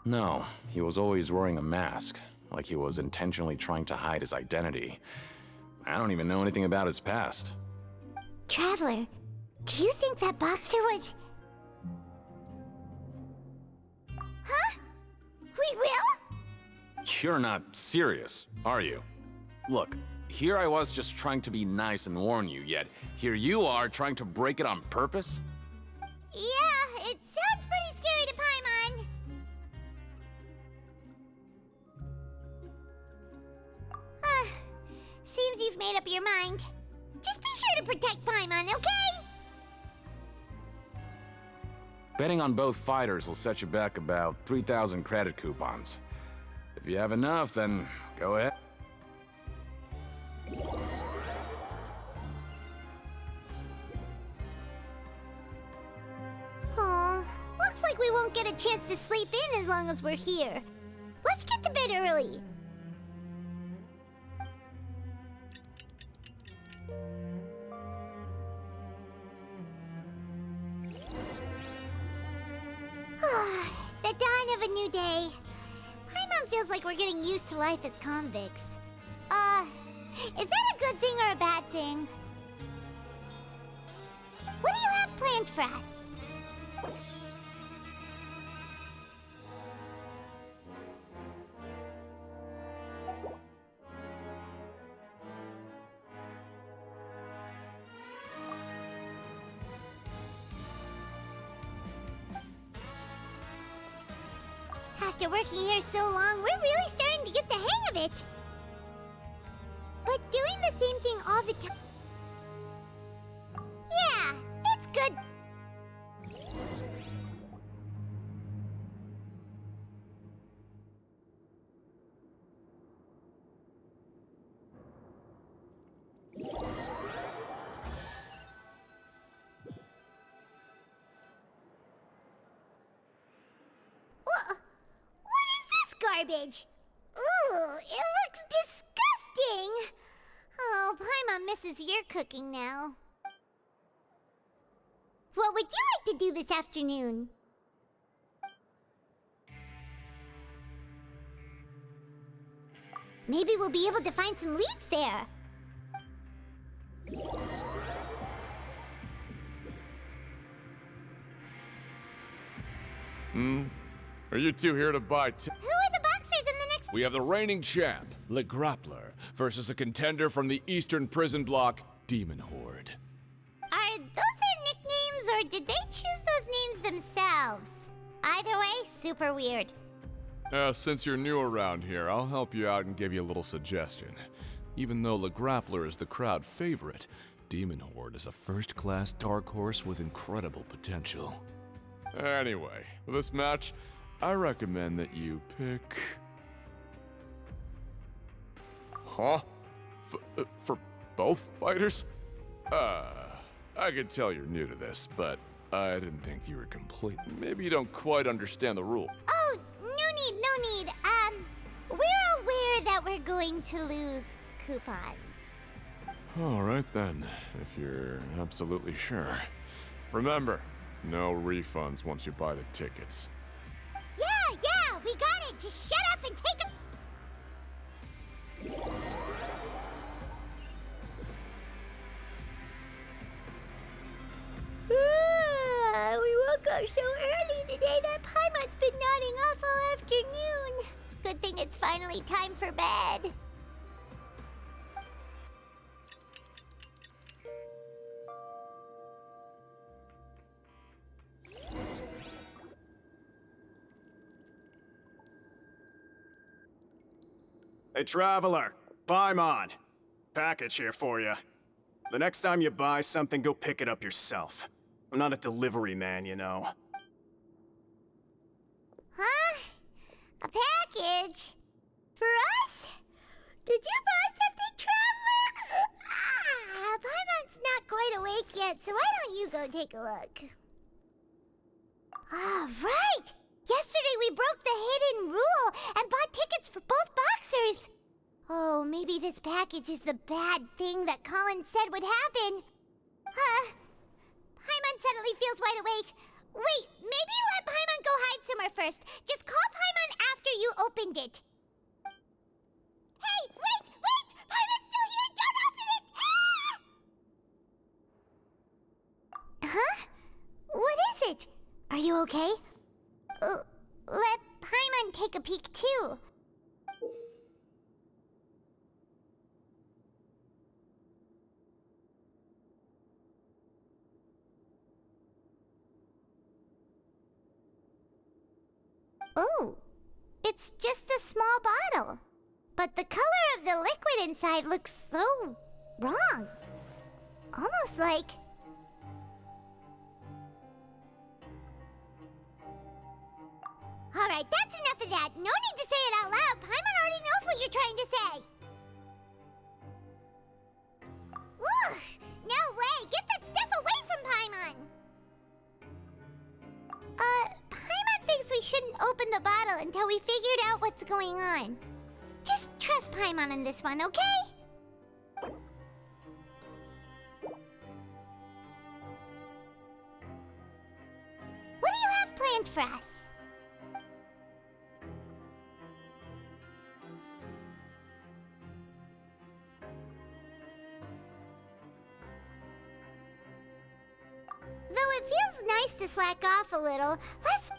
No, he was always wearing a mask, like he was intentionally trying to hide his identity. I don't even know anything about his past. Traveler, do you think that boxer was... Huh? We will? You're not serious, are you? Look, here I was just trying to be nice and warn you, yet here you are trying to break it on purpose? Yeah, it sounds pretty scary to Paimon. Seems you've made up your mind. Just be sure to protect Paimon, okay? Betting on both fighters will set you back about 3,000 credit coupons. If you have enough, then go ahead. Oh, looks like we won't get a chance to sleep in as long as we're here. Let's get to bed early. The dawn of a new day. Paimon feels like we're getting used to life as convicts. Is that a good thing or a bad thing? What do you have planned for us? After working here so long, we're really starting to get the hang of it. But doing the same thing all the time... Yeah, it's good. garbage. Ooh, it looks disgusting. Oh, Paimon misses your cooking now. What would you like to do this afternoon? Maybe we'll be able to find some leads there. Are you two here to buy Who are the boxers in the next... We have the reigning champ, Le Grappler, versus a contender from the Eastern Prison Block, Demon Horde. Are those their nicknames, or did they choose those names themselves? Either way, super weird. Since you're new around here, I'll help you out and give you a little suggestion. Even though Le Grappler is the crowd favorite, Demon Horde is a first-class dark horse with incredible potential. Anyway, for this match, I recommend that you pick... Huh? For both fighters? I can tell you're new to this, but I didn't think you were complete. Maybe you don't quite understand the rule. Oh, no need. We're aware that we're going to lose coupons. All right then, if you're absolutely sure. Remember, no refunds once you buy the tickets. Yeah, we got it. Just shut up and take a... We woke up so early today that Paimon's been nodding off all afternoon. Good thing it's finally time for bed. Hey, Traveler, Paimon. Package here for you. The next time you buy something, go pick it up yourself. I'm not a delivery man, you know. Huh? A package? For us? Did you buy something, Traveler? Paimon's not quite awake yet, so why don't you go take a look? Ah, right! Yesterday we broke the hidden rule and bought tickets for both boxers. Oh, maybe this package is the bad thing that Colin said would happen. Huh? Paimon suddenly feels wide awake. Wait, maybe let Paimon go hide somewhere first. Just call Paimon after you opened it. Hey, wait! Paimon's still here! Don't open it! Ah! Huh? What is it? Are you okay? Let Paimon take a peek too. Oh, it's just a small bottle. But the color of the liquid inside looks so wrong. Almost like... Alright, that's enough of that. No need to say it out loud. Paimon already knows what you're trying to say. Ugh! No way! Get that stuff away from Paimon! Paimon thinks we shouldn't open the bottle until we figured out what's going on. Just trust Paimon on this one, okay? What do you have planned for us? Though it feels nice to slack off a little, let's...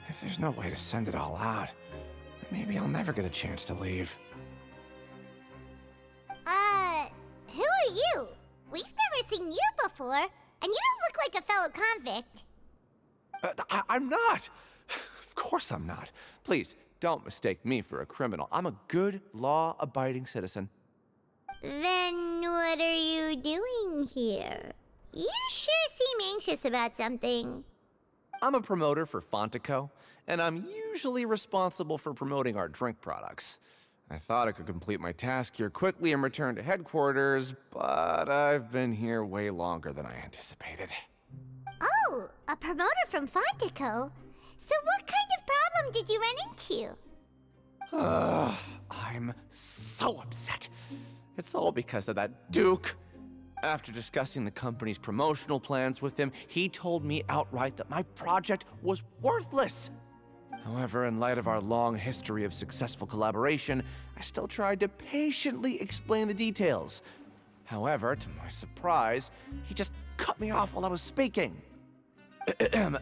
If there's no way to send it all out, maybe I'll never get a chance to leave. Who are you? We've never seen you before, and you don't look like a fellow convict. I'm not! Of course I'm not. Please, don't mistake me for a criminal. I'm a good, law-abiding citizen. Then what are you doing here? You sure seem anxious about something. I'm a promoter for Fontico, and I'm usually responsible for promoting our drink products. I thought I could complete my task here quickly and return to headquarters, but I've been here way longer than I anticipated. Oh, a promoter from Fontico? So what kind of problem did you run into? I'm so upset. It's all because of that Duke. After discussing the company's promotional plans with him, he told me outright that my project was worthless. However, in light of our long history of successful collaboration, I still tried to patiently explain the details. However, to my surprise, he just cut me off while I was speaking.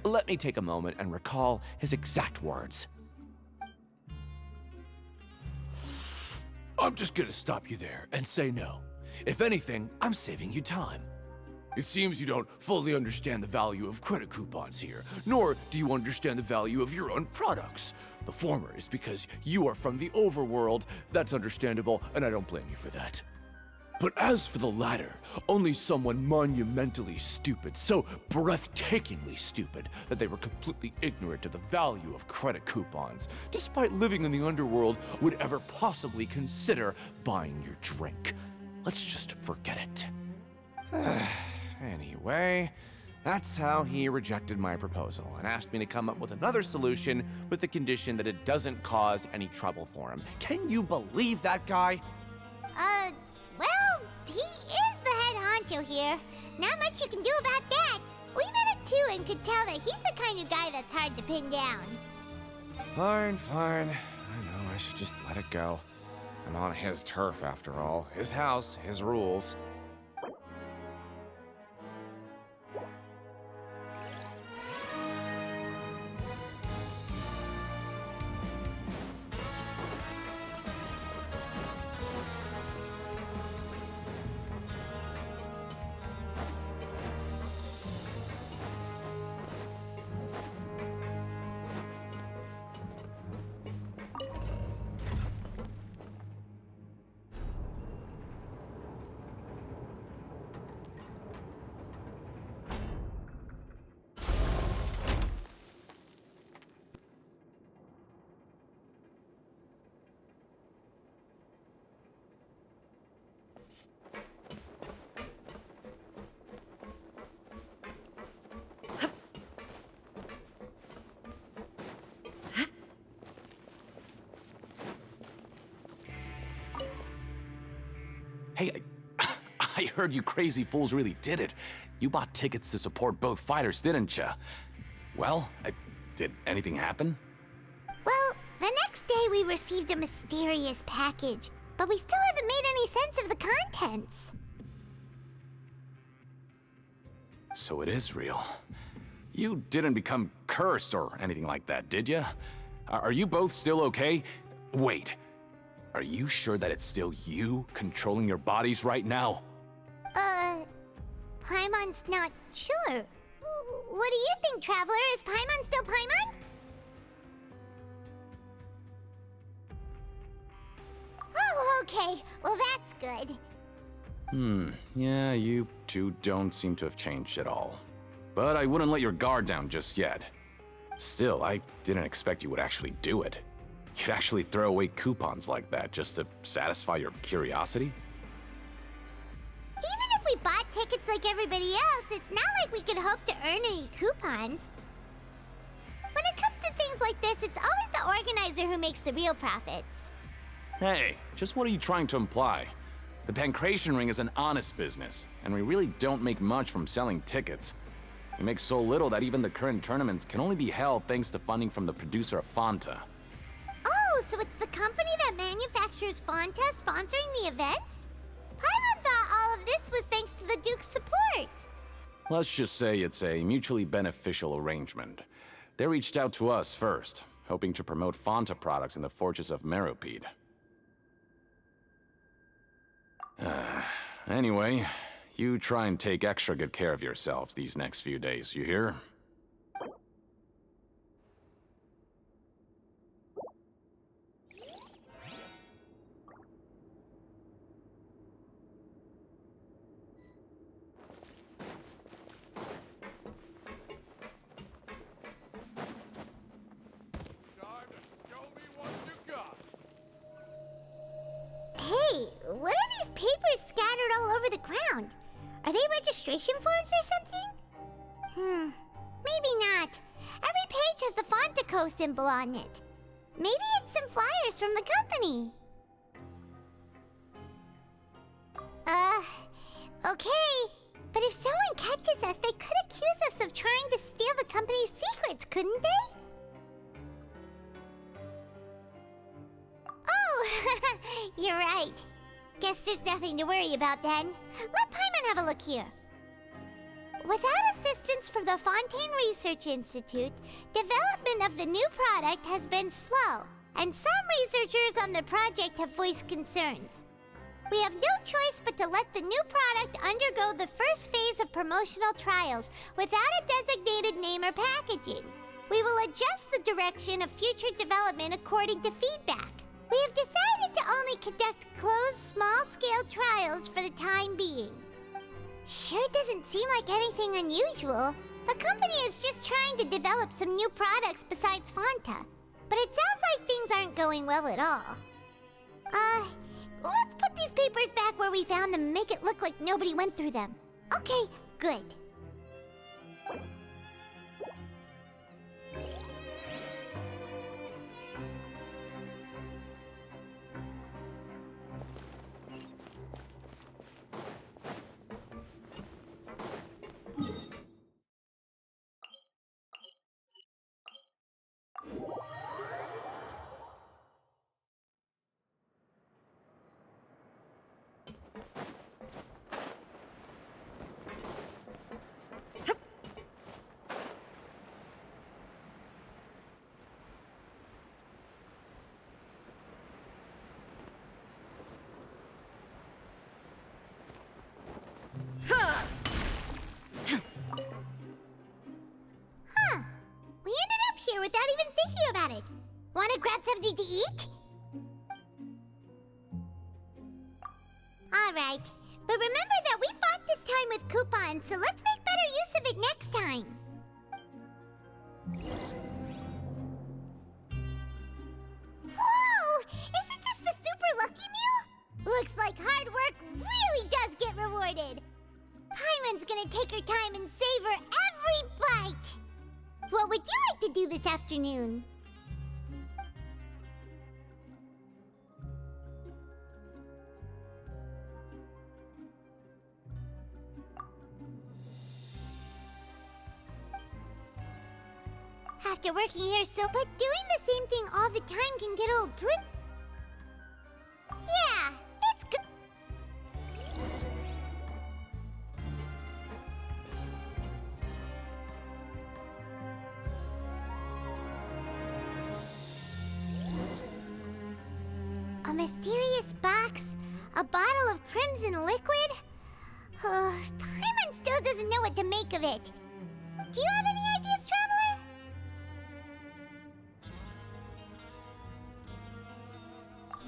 Let me take a moment and recall his exact words. I'm just gonna stop you there and say no. If anything, I'm saving you time. It seems you don't fully understand the value of credit coupons here, nor do you understand the value of your own products. The former is because you are from the overworld. That's understandable, and I don't blame you for that. But as for the latter, only someone monumentally stupid, so breathtakingly stupid that they were completely ignorant of the value of credit coupons, despite living in the underworld, would ever possibly consider buying your drink. Let's just forget it. Anyway, that's how he rejected my proposal and asked me to come up with another solution with the condition that it doesn't cause any trouble for him. Can you believe that guy? Well, he is the head honcho here. Not much you can do about that. We met him too and could tell that he's the kind of guy that's hard to pin down. Fine. I know, I should just let it go. I'm on his turf after all. His house, his rules. Hey, I heard you crazy fools really did it. You bought tickets to support both fighters, didn't ya? Well, did anything happen? Well, the next day we received a mysterious package, but we still haven't made any sense of the contents. So it is real. You didn't become cursed or anything like that, did ya? Are you both still okay? Wait. Are you sure that it's still you controlling your bodies right now? Paimon's not sure. What do you think, Traveler? Is Paimon still Paimon? Oh, okay. Well, that's good. Yeah, you two don't seem to have changed at all. But I wouldn't let your guard down just yet. Still, I didn't expect you would actually do it. You'd actually throw away coupons like that just to satisfy your curiosity? Even if we bought tickets like everybody else, it's not like we could hope to earn any coupons. When it comes to things like this, it's always the organizer who makes the real profits. Hey, just what are you trying to imply? The Pancration Ring is an honest business, and we really don't make much from selling tickets. We make so little that even the current tournaments can only be held thanks to funding from the producer of Fanta. Oh, so it's the company that manufactures Fanta sponsoring the events? Paimon thought all of this was thanks to the Duke's support. Let's just say it's a mutually beneficial arrangement. They reached out to us first, hoping to promote Fanta products in the Fortress of Meropide. Anyway, you try and take extra good care of yourselves these next few days, you hear? over the ground. Are they registration forms or something? Maybe not. Every page has the Fontaco symbol on it. Maybe it's some flyers from the company. Okay. But if someone catches us, they could accuse us of trying to steal the company's secrets, couldn't they? Oh, you're right. Guess there's nothing to worry about then. Let Paimon have a look here. Without assistance from the Fontaine Research Institute, development of the new product has been slow, and some researchers on the project have voiced concerns. We have no choice but to let the new product undergo the first phase of promotional trials without a designated name or packaging. We will adjust the direction of future development according to feedback. We have decided to only conduct closed, small-scale trials for the time being. Sure doesn't seem like anything unusual. The company is just trying to develop some new products besides Fanta. But it sounds like things aren't going well at all. Let's put these papers back where we found them and make it look like nobody went through them. Okay, good. We ended up here without even thinking about it. Wanna grab something to eat? Alright, but remember that we bought this time with coupons, so let's make better use of it next time. Whoa! Isn't this the Super Lucky Meal? Looks like hard work really does get rewarded. Paimon's gonna take her time and savor every bite. What would you like to do this afternoon? After working here so, but doing the same thing all the time can get old Yeah, it's good. A mysterious box? A bottle of crimson liquid? Paimon still doesn't know what to make of it. Do you have any ideas, Traveler?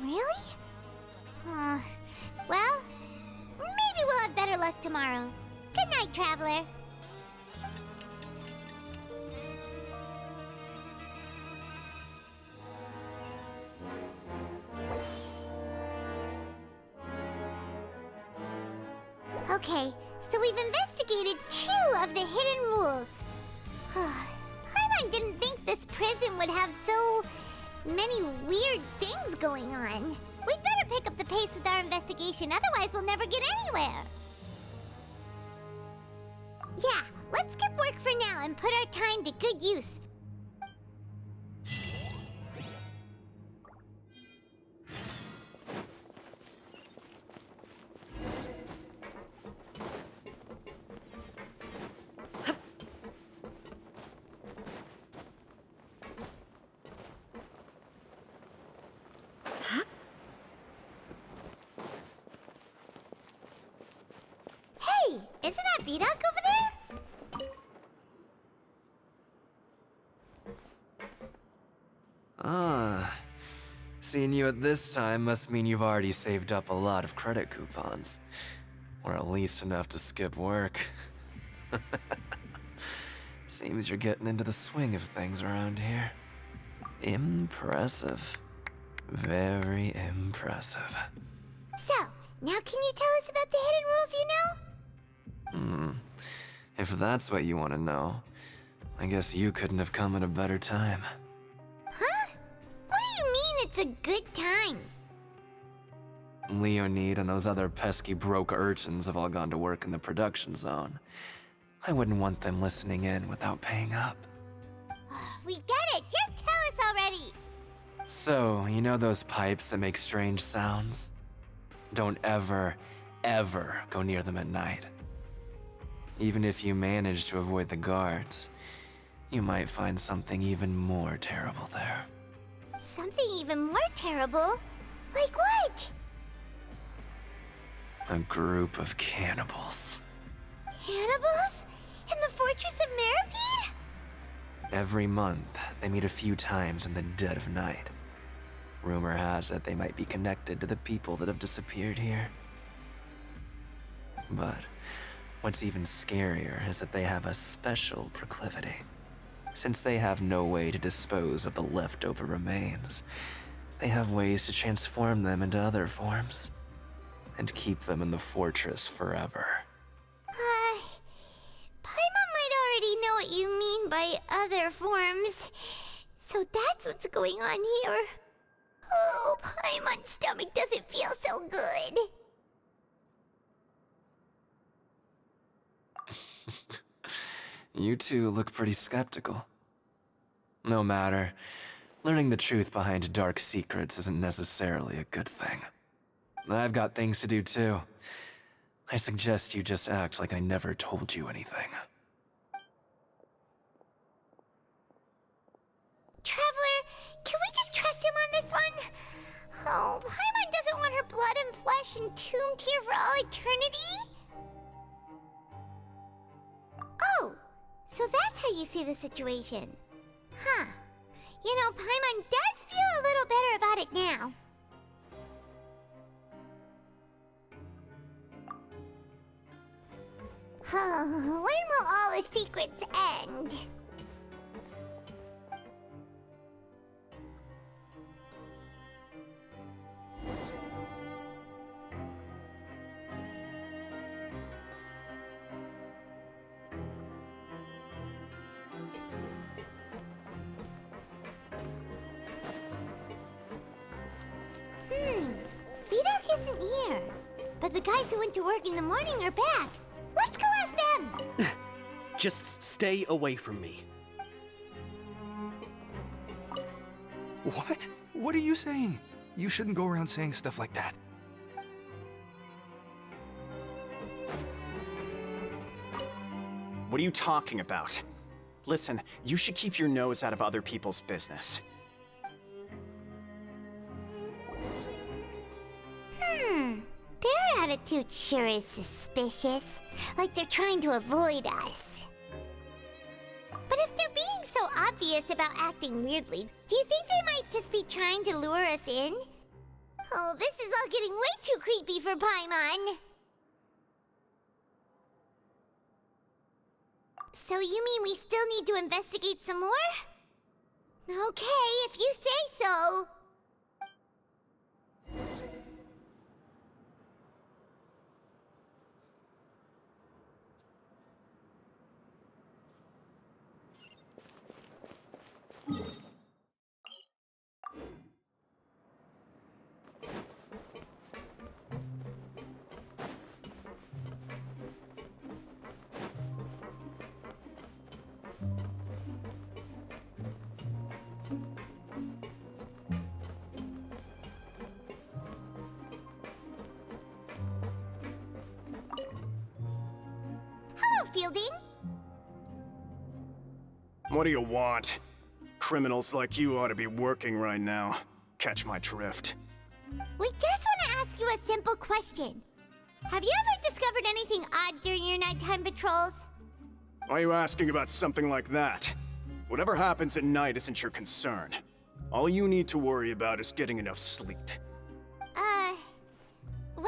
Really? Well, maybe we'll have better luck tomorrow. Good night, Traveler. Okay, so we've investigated 2 of the hidden rules. Paimon didn't think this prison would have so many weird things going on. We'd better pick up the pace with our investigation, otherwise we'll never get anywhere. Yeah, let's skip work for now and put our time to good use. Hey, isn't that Vidoc over there? Ah. Seeing you at this time must mean you've already saved up a lot of credit coupons. Or at least enough to skip work. Seems you're getting into the swing of things around here. Impressive. Very impressive. So, Now can you tell us about the hidden rules you know? If that's what you want to know, I guess you couldn't have come at a better time. Huh? What do you mean it's a good time? Leonid and those other pesky broke urchins have all gone to work in the production zone. I wouldn't want them listening in without paying up. We get it! Just tell us already! So, you know those pipes that make strange sounds? Don't ever, ever go near them at night. Even if you manage to avoid the guards, you might find something even more terrible there. Something even more terrible? Like what? A group of cannibals. Cannibals? In the Fortress of Meropide? Every month, they meet a few times in the dead of night. Rumor has it they might be connected to the people that have disappeared here. But what's even scarier is that they have a special proclivity. Since they have no way to dispose of the leftover remains, they have ways to transform them into other forms and keep them in the fortress forever. Paimon might already know what you mean by other forms. So that's what's going on here. Oh, Paimon's stomach doesn't feel so good. You two look pretty skeptical. No matter, learning the truth behind dark secrets isn't necessarily a good thing. I've got things to do too. I suggest you just act like I never told you anything. Traveler, can we just trust him on this one? Oh, Paimon doesn't want her blood and flesh entombed here for all eternity? Oh, so that's how you see the situation. Huh. You know, Paimon does feel a little better about it now. When will all the secrets end? Vidok isn't here. But the guys who went to work in the morning are back. Let's go ask them! Just stay away from me. What? What are you saying? You shouldn't go around saying stuff like that. What are you talking about? Listen, you should keep your nose out of other people's business. Their attitude sure is suspicious. Like they're trying to avoid us. But if they're being so obvious about acting weirdly, do you think they might just be trying to lure us in? Oh, this is all getting way too creepy for Paimon. So you mean we still need to investigate some more? Okay, if you say so. Hello, Fielding. What do you want? Criminals like you ought to be working right now. Catch my drift. We just want to ask you a simple question. Have you ever discovered anything odd during your nighttime patrols? Why are you asking about something like that? Whatever happens at night isn't your concern. All you need to worry about is getting enough sleep. Well...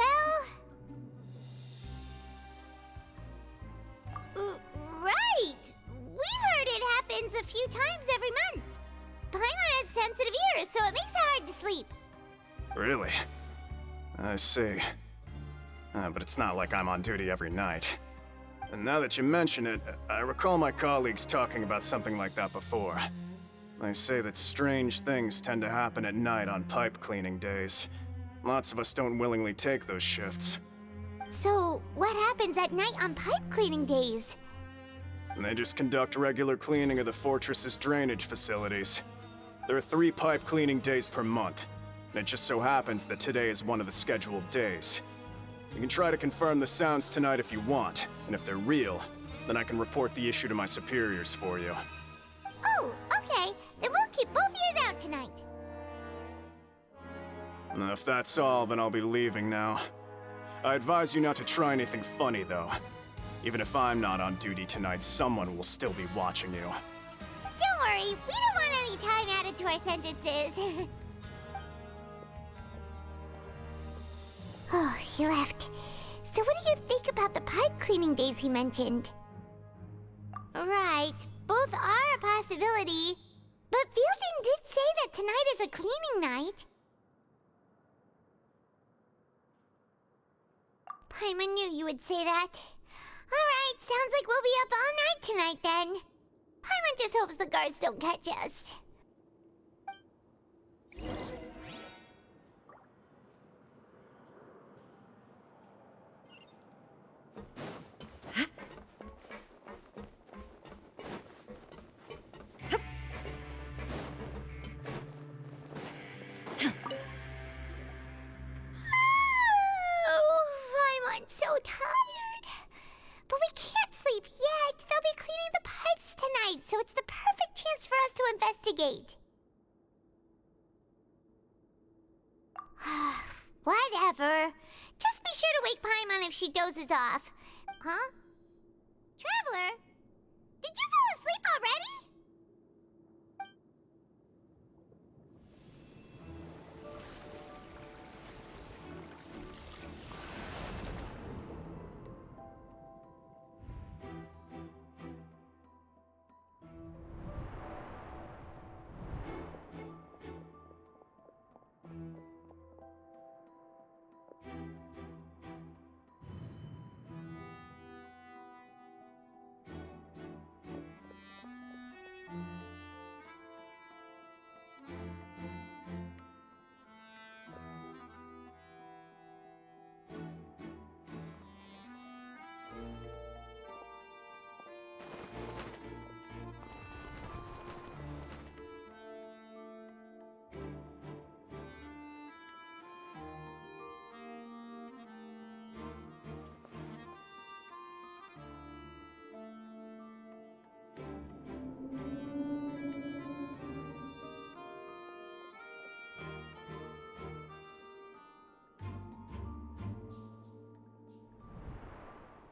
right! We've heard it happens a few times every month. Paimon has sensitive ears, so it makes it hard to sleep. Really? I see. But it's not like I'm on duty every night. And now that you mention it, I recall my colleagues talking about something like that before. They say that strange things tend to happen at night on pipe cleaning days. Lots of us don't willingly take those shifts. So, what happens at night on pipe cleaning days? And they just conduct regular cleaning of the fortress's drainage facilities. There are 3 pipe cleaning days per month, and it just so happens that today is one of the scheduled days. You can try to confirm the sounds tonight if you want, and if they're real, then I can report the issue to my superiors for you. Oh, okay. Then we'll keep both ears out tonight. If that's all, then I'll be leaving now. I advise you not to try anything funny, though. Even if I'm not on duty tonight, someone will still be watching you. Don't worry, we don't want any time added to our sentences. Oh, he left. So what do you think about the pipe cleaning days he mentioned? Right, both are a possibility. But Fielding did say that tonight is a cleaning night. Paimon knew you would say that. Alright, sounds like we'll be up all night tonight then. Paimon just hopes the guards don't catch us. I'm so tired. But we can't sleep yet. They'll be cleaning the pipes tonight, so it's the perfect chance for us to investigate. Whatever. Just be sure to wake Paimon if she dozes off. Huh? Traveler? Did you fall asleep already?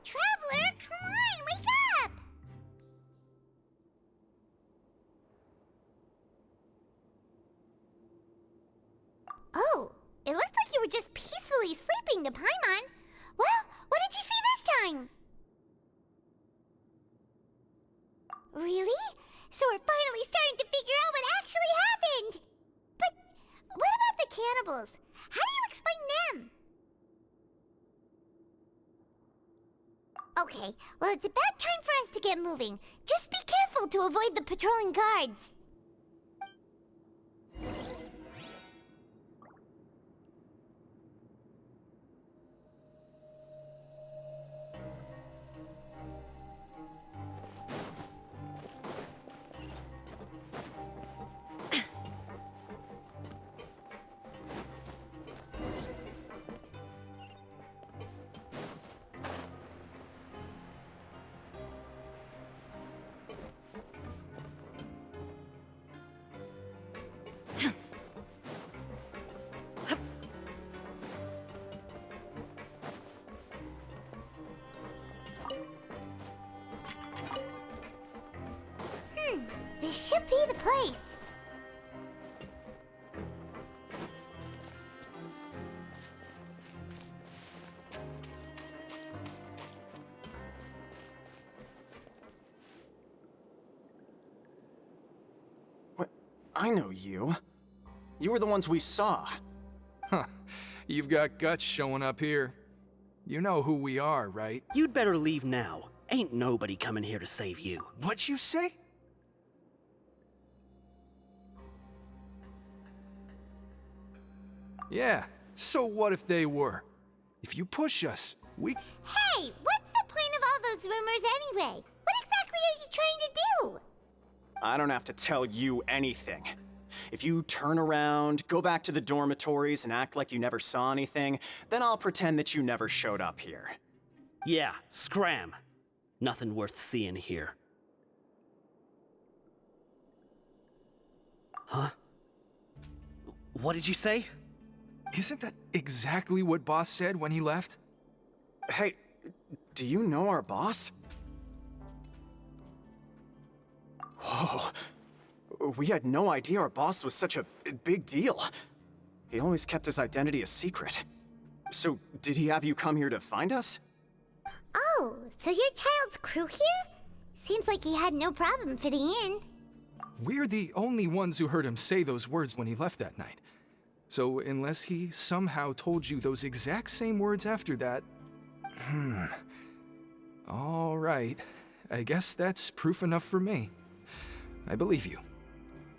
Traveler, come on, wake up! Oh, it looked like you were just peacefully sleeping to Paimon. Well, what did you see this time? Really? So we're finally starting to figure out what actually happened! But what about the cannibals? How do you explain them? Okay, well, it's about time for us to get moving. Just be careful to avoid the patrolling guards. This should be the place. What? I know you. You were the ones we saw. Huh. You've got guts showing up here. You know who we are, right? You'd better leave now. Ain't nobody coming here to save you. What'd you say? Yeah, so what if they were? If you push us, we... Hey, what's the point of all those rumors anyway? What exactly are you trying to do? I don't have to tell you anything. If you turn around, go back to the dormitories and act like you never saw anything, then I'll pretend that you never showed up here. Yeah, scram. Nothing worth seeing here. Huh? What did you say? Isn't that exactly what Boss said when he left? Hey, do you know our boss? Whoa. We had no idea our boss was such a big deal. He always kept his identity a secret. So, did he have you come here to find us? Oh, so you're Child's crew here? Seems like he had no problem fitting in. We're the only ones who heard him say those words when he left that night. So, unless he somehow told you those exact same words after that... All right. I guess that's proof enough for me. I believe you.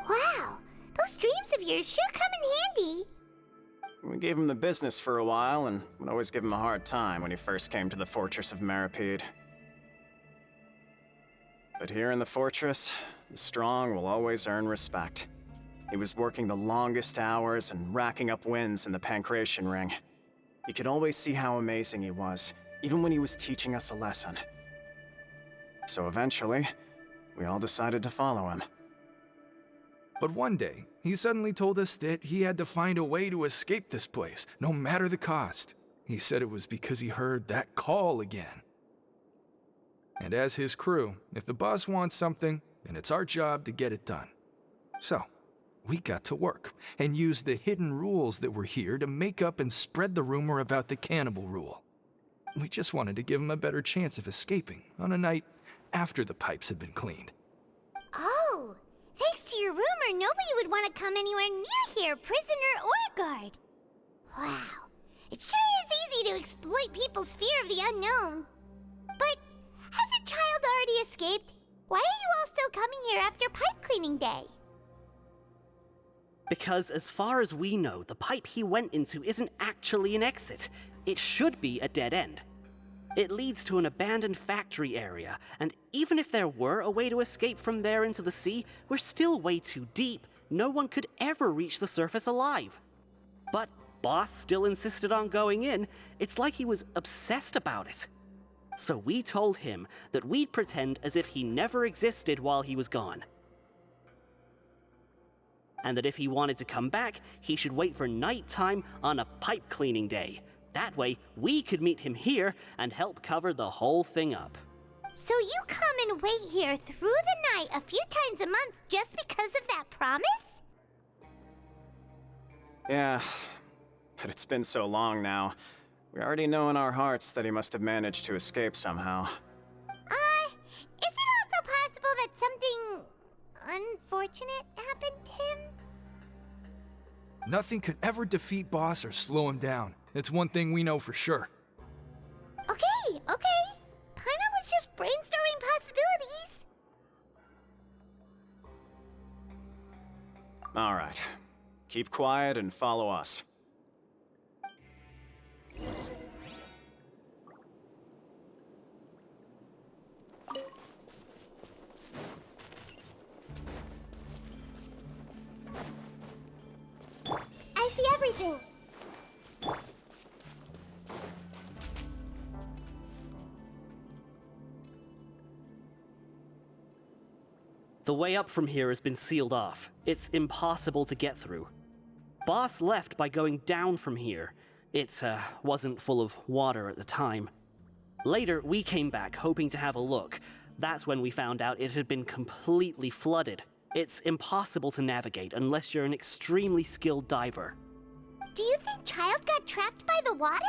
Wow, those dreams of yours sure come in handy. We gave him the business for a while and would always give him a hard time when he first came to the fortress of Meripede. But here in the fortress, the strong will always earn respect. He was working the longest hours and racking up wins in the Pancration Ring. You could always see how amazing he was, even when he was teaching us a lesson. So eventually, we all decided to follow him. But one day, he suddenly told us that he had to find a way to escape this place, no matter the cost. He said it was because he heard that call again. And as his crew, if the boss wants something, then it's our job to get it done. So, we got to work, and used the hidden rules that were here to make up and spread the rumor about the cannibal rule. We just wanted to give him a better chance of escaping on a night after the pipes had been cleaned. Oh, thanks to your rumor, nobody would want to come anywhere near here, prisoner or guard. Wow, it sure is easy to exploit people's fear of the unknown. But has a child already escaped? Why are you all still coming here after pipe cleaning day? Because as far as we know, the pipe he went into isn't actually an exit. It should be a dead end. It leads to an abandoned factory area, and even if there were a way to escape from there into the sea, we're still way too deep. No one could ever reach the surface alive. But Boss still insisted on going in. It's like he was obsessed about it. So we told him that we'd pretend as if he never existed while he was gone. And that if he wanted to come back, he should wait for nighttime on a pipe cleaning day. That way, we could meet him here and help cover the whole thing up. So you come and wait here through the night a few times a month just because of that promise? Yeah, but it's been so long now. We already know in our hearts that he must have managed to escape somehow. Is it also possible that something unfortunate happened to him? Nothing could ever defeat Boss or slow him down. It's one thing we know for sure. Okay. Paimon was just brainstorming possibilities. All right. Keep quiet and follow us. I see everything. The way up from here has been sealed off. It's impossible to get through. Boss left by going down from here. It wasn't full of water at the time. Later, we came back hoping to have a look. That's when we found out it had been completely flooded. It's impossible to navigate unless you're an extremely skilled diver. Do you think Child got trapped by the water?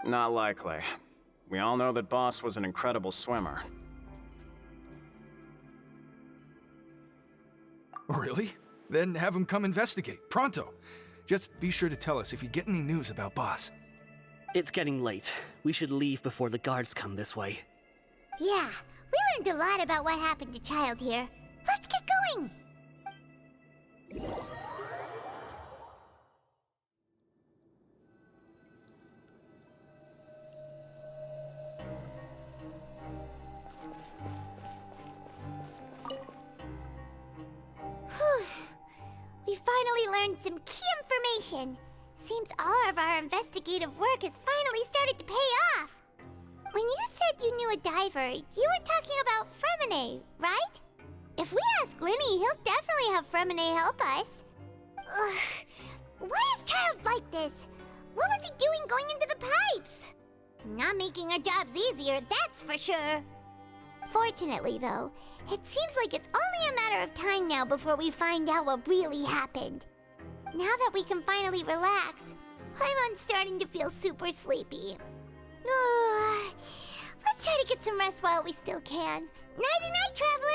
Not likely. We all know that Boss was an incredible swimmer. Really? Then have him come investigate, pronto. Just be sure to tell us if you get any news about Boss. It's getting late. We should leave before the guards come this way. Yeah, we learned a lot about what happened to Child here. Let's get going! We finally learned some key information. Seems all of our investigative work has finally started to pay off. When you said you knew a diver, you were talking about Fremine, right? If we ask Linny, he'll definitely have Fremine help us. Ugh. Why is Child like this? What was he doing going into the pipes? Not making our jobs easier, that's for sure. Fortunately, though, it seems like it's only a matter of time now before we find out what really happened. Now that we can finally relax, I'm starting to feel super sleepy. Let's try to get some rest while we still can. Nighty-night, Traveler!